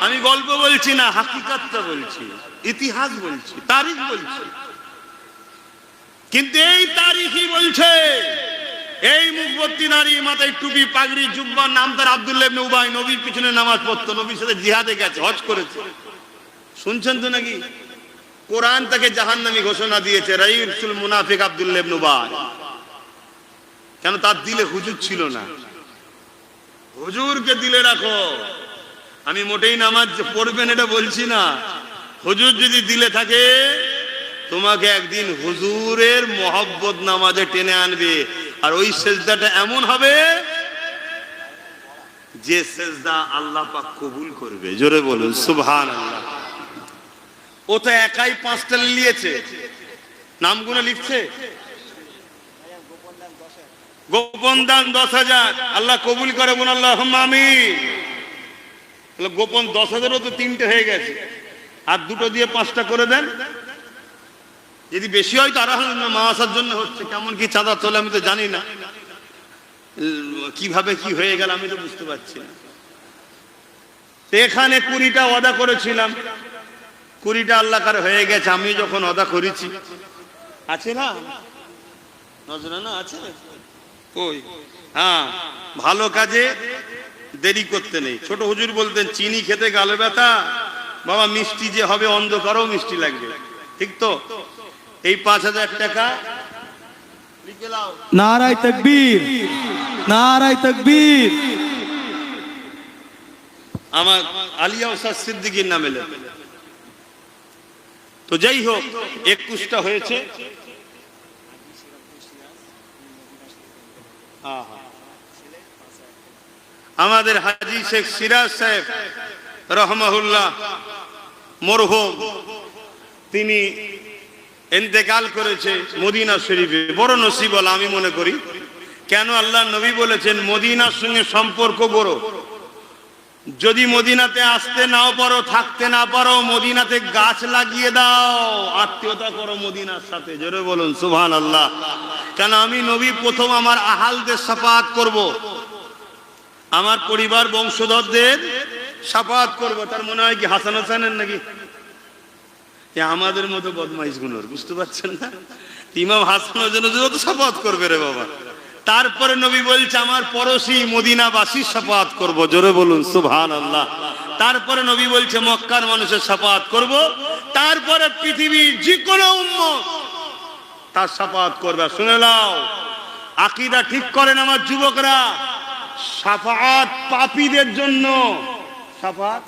আমি গল্প বলছি না, হাকিকাতটা বলছি, ইতিহাস বলছি, তারিখ বলছি। কিন্তু এই তারিখই বলছে, এই মুখভর্তি নারী, মাথায় টুপি, পাগড়ি, জুব্বা, নাম তার আব্দুল্লাহ ইবনে উবাই, নবীর পিছনে নামাজ পড়তো, নবীর সাথে জিহাদে গেছে, হজ করেছে। শুনছেন তো নাকি? কোরআন তাকে জাহান্নামী ঘোষণা দিয়েছে, রাইসুল মুনাফিক আব্দুল্লাহ ইবনে উবাই। কেন? তার দিলে হুজুর ছিল না। হুজুরকে দিলে রাখো। আমি মোটেই নামাজ পড়বেন এটা বলছি না, হুজুর যদি দিলে থাকে তোমাকে একদিন হুজুরের মহব্বত নামাজে টেনে আনবে। আর ওই সেজদাটা এমন হবে যে সেজদা আল্লাহ পাক কবুল করবে। জোরে বলুন সুবহানাল্লাহ। ও তো একাই 5টা নিয়েছে, নামগুলো লিখছে। গোপন দান 10,000 আল্লাহ কবুল করে বলুন আল্লাহুম্মা আমিন। গোপন 10,000-ও তো 3টে হয়ে গেছে, আর 2টো দিয়ে 5টা করে দেন। যদি বেশি হয় তো আলহামদুলিল্লাহ, মা আসার জন্য হচ্ছে। কেমন কি চাঁদা তোলে আমি তো জানি না, কিভাবে কি হয়ে গেল আমি তো বুঝতে পারছি না। এখানে 20টা ওয়াদা করেছিলাম, 20টা আল্লাহ কার হয়ে গেছে। আমি যখন ওয়াদা করেছি, আছে না নজরানা আছে কই? হ্যাঁ, ভালো কাজে দেরি করতে নেই। ছোট হুজুর বলতেন, চিনি খেতে গালে ব্যথা, বাবা মিষ্টি যে হবে অন্ধকারও মিষ্টি লাগবে। ঠিক তো? এই 5,000 টাকা লিখে নাও। নারায়ে তাকবীর, নারায়ে তাকবীর। আমার আলিয়া ওস্তাদ সিদ্দিকীর নামে লেখে। তো যাই হোক, 21টা হয়েছে। আমাদের হাজী শেখ সিরাজ সাহেব রহমাহুল্লাহ মরহুম, তিনি ইন্তেকাল করেছে মদিনা শরীফে। বড় নসিবওয়ালা আমি মনে করি। কেন? আল্লাহ নবী বলেছেন মদিনার সঙ্গে সম্পর্ক গড়ো। যদি মদিনাতে আসতে নাও পারো, থাকতে না পারো, মদিনাতে গাছ লাগিয়ে দাও, আত্মীয়তা করো মদিনার সাথে। জোরে বলুন সুবহানাল্লাহ। কেন? আমি নবী প্রথম আমার আহালদের শাফাআত করব, আমার পরিবার বংশধরদের শাফাআত করব। তার মনে হয় কি হাসান হোসেনের নাকি? আমাদের মতো বদমাইশ গুণর, বুঝতে পারছেন না? ইমাম হাসানের জন্য যত শাফাআত করবে রে বাবা। তারপরে নবী বলছে আমার পড়োশি মদিনাবাসীর শাফাআত করব। জোরে বলুন সুবহানাল্লাহ। তারপরে নবী বলছে মক্কার মানুষের শাফাআত করব। তারপরে পৃথিবীর যে কোনো উম্মত তার শাফাআত করবে। শুনে নাও, আকীদা ঠিক করেন আমার যুবকরা। শাফাআত পাপীদের জন্য। শাফাআত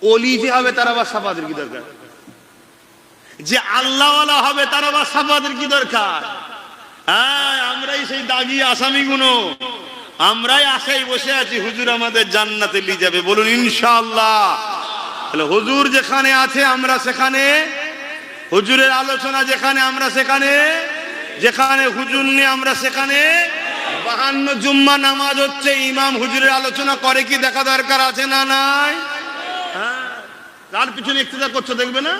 ওলি যে হবে তার আবার শাফাআতের কি দরকার? যে আল্লাহওয়ালা হবে তার আবার শাফাআতের কি দরকার? হ্যাঁ, আমরাই সেই দাগি আসামি গুনো, আমরাই আশায় বসে আছি হুজুর আমাদের জান্নাতে নিয়ে যাবে। বলুন ইনশাআল্লাহ। তাহলে হুজুর যেখানে আছে আমরা সেখানে, হুজুরের আলোচনা যেখানে আমরা সেখানে, যেখানে হুজুর নেই আমরা সেখানে। 52 জুম্মা নামাজ হচ্ছে, ইমাম হুজুরের আলোচনা করে কি দেখা দরকার আছে না নাই? হ্যাঁ, তার পিছনে ইক্তেদা করছো দেখবে না?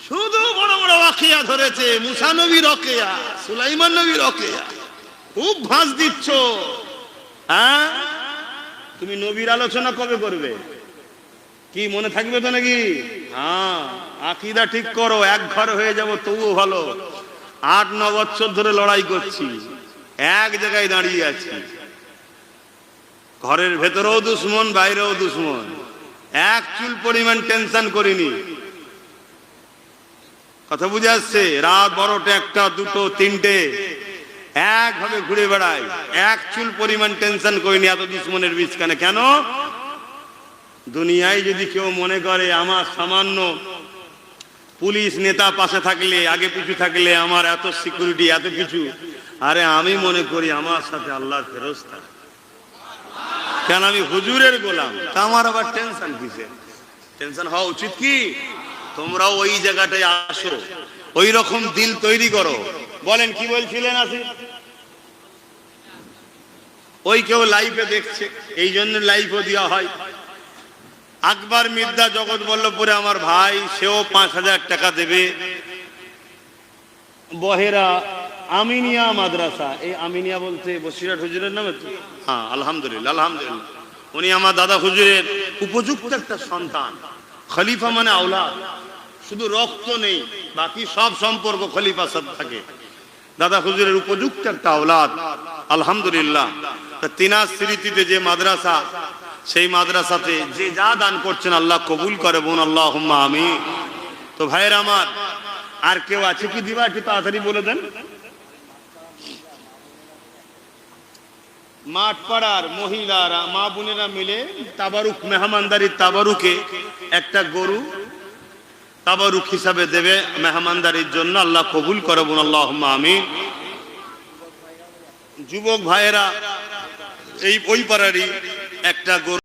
শুধু বড় বড় ওয়াকিয়া ধরেছে, মুসা নবীর ওয়াকিয়া, সুলাইমান নবীর ওয়াকিয়া, খুব ভাঁজ দিচ্ছ। হ্যাঁ, তুমি নবীর আলোচনা কবে করবে? কি মনে থাকবে তো নাকি? হ্যাঁ, আকীদা ঠিক করো, এক ঘর হয়ে যাব তবুও ভালো। 8-9 বছর ধরে লড়াই করছি, এক জায়গায় দাঁড়িয়ে আছি। ঘরের ভেতরেও দুশ্মন, বাইরেও দুশ্মন, এক চুল পরিমাণ টেনশন করিনি। কথা বুঝে আসছে? রাত 12টা, 1টা, 2টো, 3টে একভাবে ঘুরে বেড়াই, এক চুল পরিমাণ টেনশন করিনি এত দুশ্মনের বীজখানে। কেন? দুনিয়ায় যদি কেউ মনে করে আমার সামান্য পুলিশ নেতা পাশে থাকলে, আগে পিছু থাকলে আমার এত সিকিউরিটি, এত কিছু, আরে আমি মনে করি আমার সাথে আল্লাহর ফেরেশতা। কেন? আমি হুজুরের গোলাম, তা আমার আবার টেনশন কিসে? টেনশন হওয়া উচিত কি? তোমরাও ওই জায়গাটায় আসো, ওই রকম দিল তৈরি করো। বলেন কি বলছিলেন? আসি ওই কেউ লাইভে দেখছে, এই জন্য লাইভও দেওয়া হয়। আকবর মির্জা জগৎবল্লভপুরে আমার ভাই, সেও 5000 টাকা দেবে। বহেরা আমিনিয়া মাদ্রাসা, এই আমিনিয়া বলতে বসিরহাট হুজুরের নামে তো? হ্যাঁ, আলহামদুলিল্লাহ আলহামদুলিল্লাহ। উনি আমার দাদা হুজুরের উপযুক্ত একটা সন্তান। খলিফা মানে আওলাদ, শুধু রক্ত নেই, বাকি সব সম্পর্ক খলিফার সাথে থাকে। দাদা হুজুরের উপযুক্ত একটা আওলাদ, আলহামদুলিল্লাহ। তিনার স্মৃতিতে যে মাদ্রাসা, সেই মাদ্রাসাতে যে যা দান করছেন আল্লাহ কবুল করে। বোন আল্লাহুম্মা আমিন। তো ভাইয়ের আমার, আর কেউ আছে কি দিবা? একটু তাড়াতাড়ি বলে দেন। মাঠপাড়ার মহিলারা, মা বোনেরা মিলে তাবারুক, মেহমানদারির তাবারুকে একটা গরু তাবারুক হিসাবে দেবে মেহমানদারির জন্য। আল্লাহ কবুল করে। বোন আল্লাহুম্মা আমিন। যুবক ভাইয়েরা এই ওই পাড়ারই একটা গরু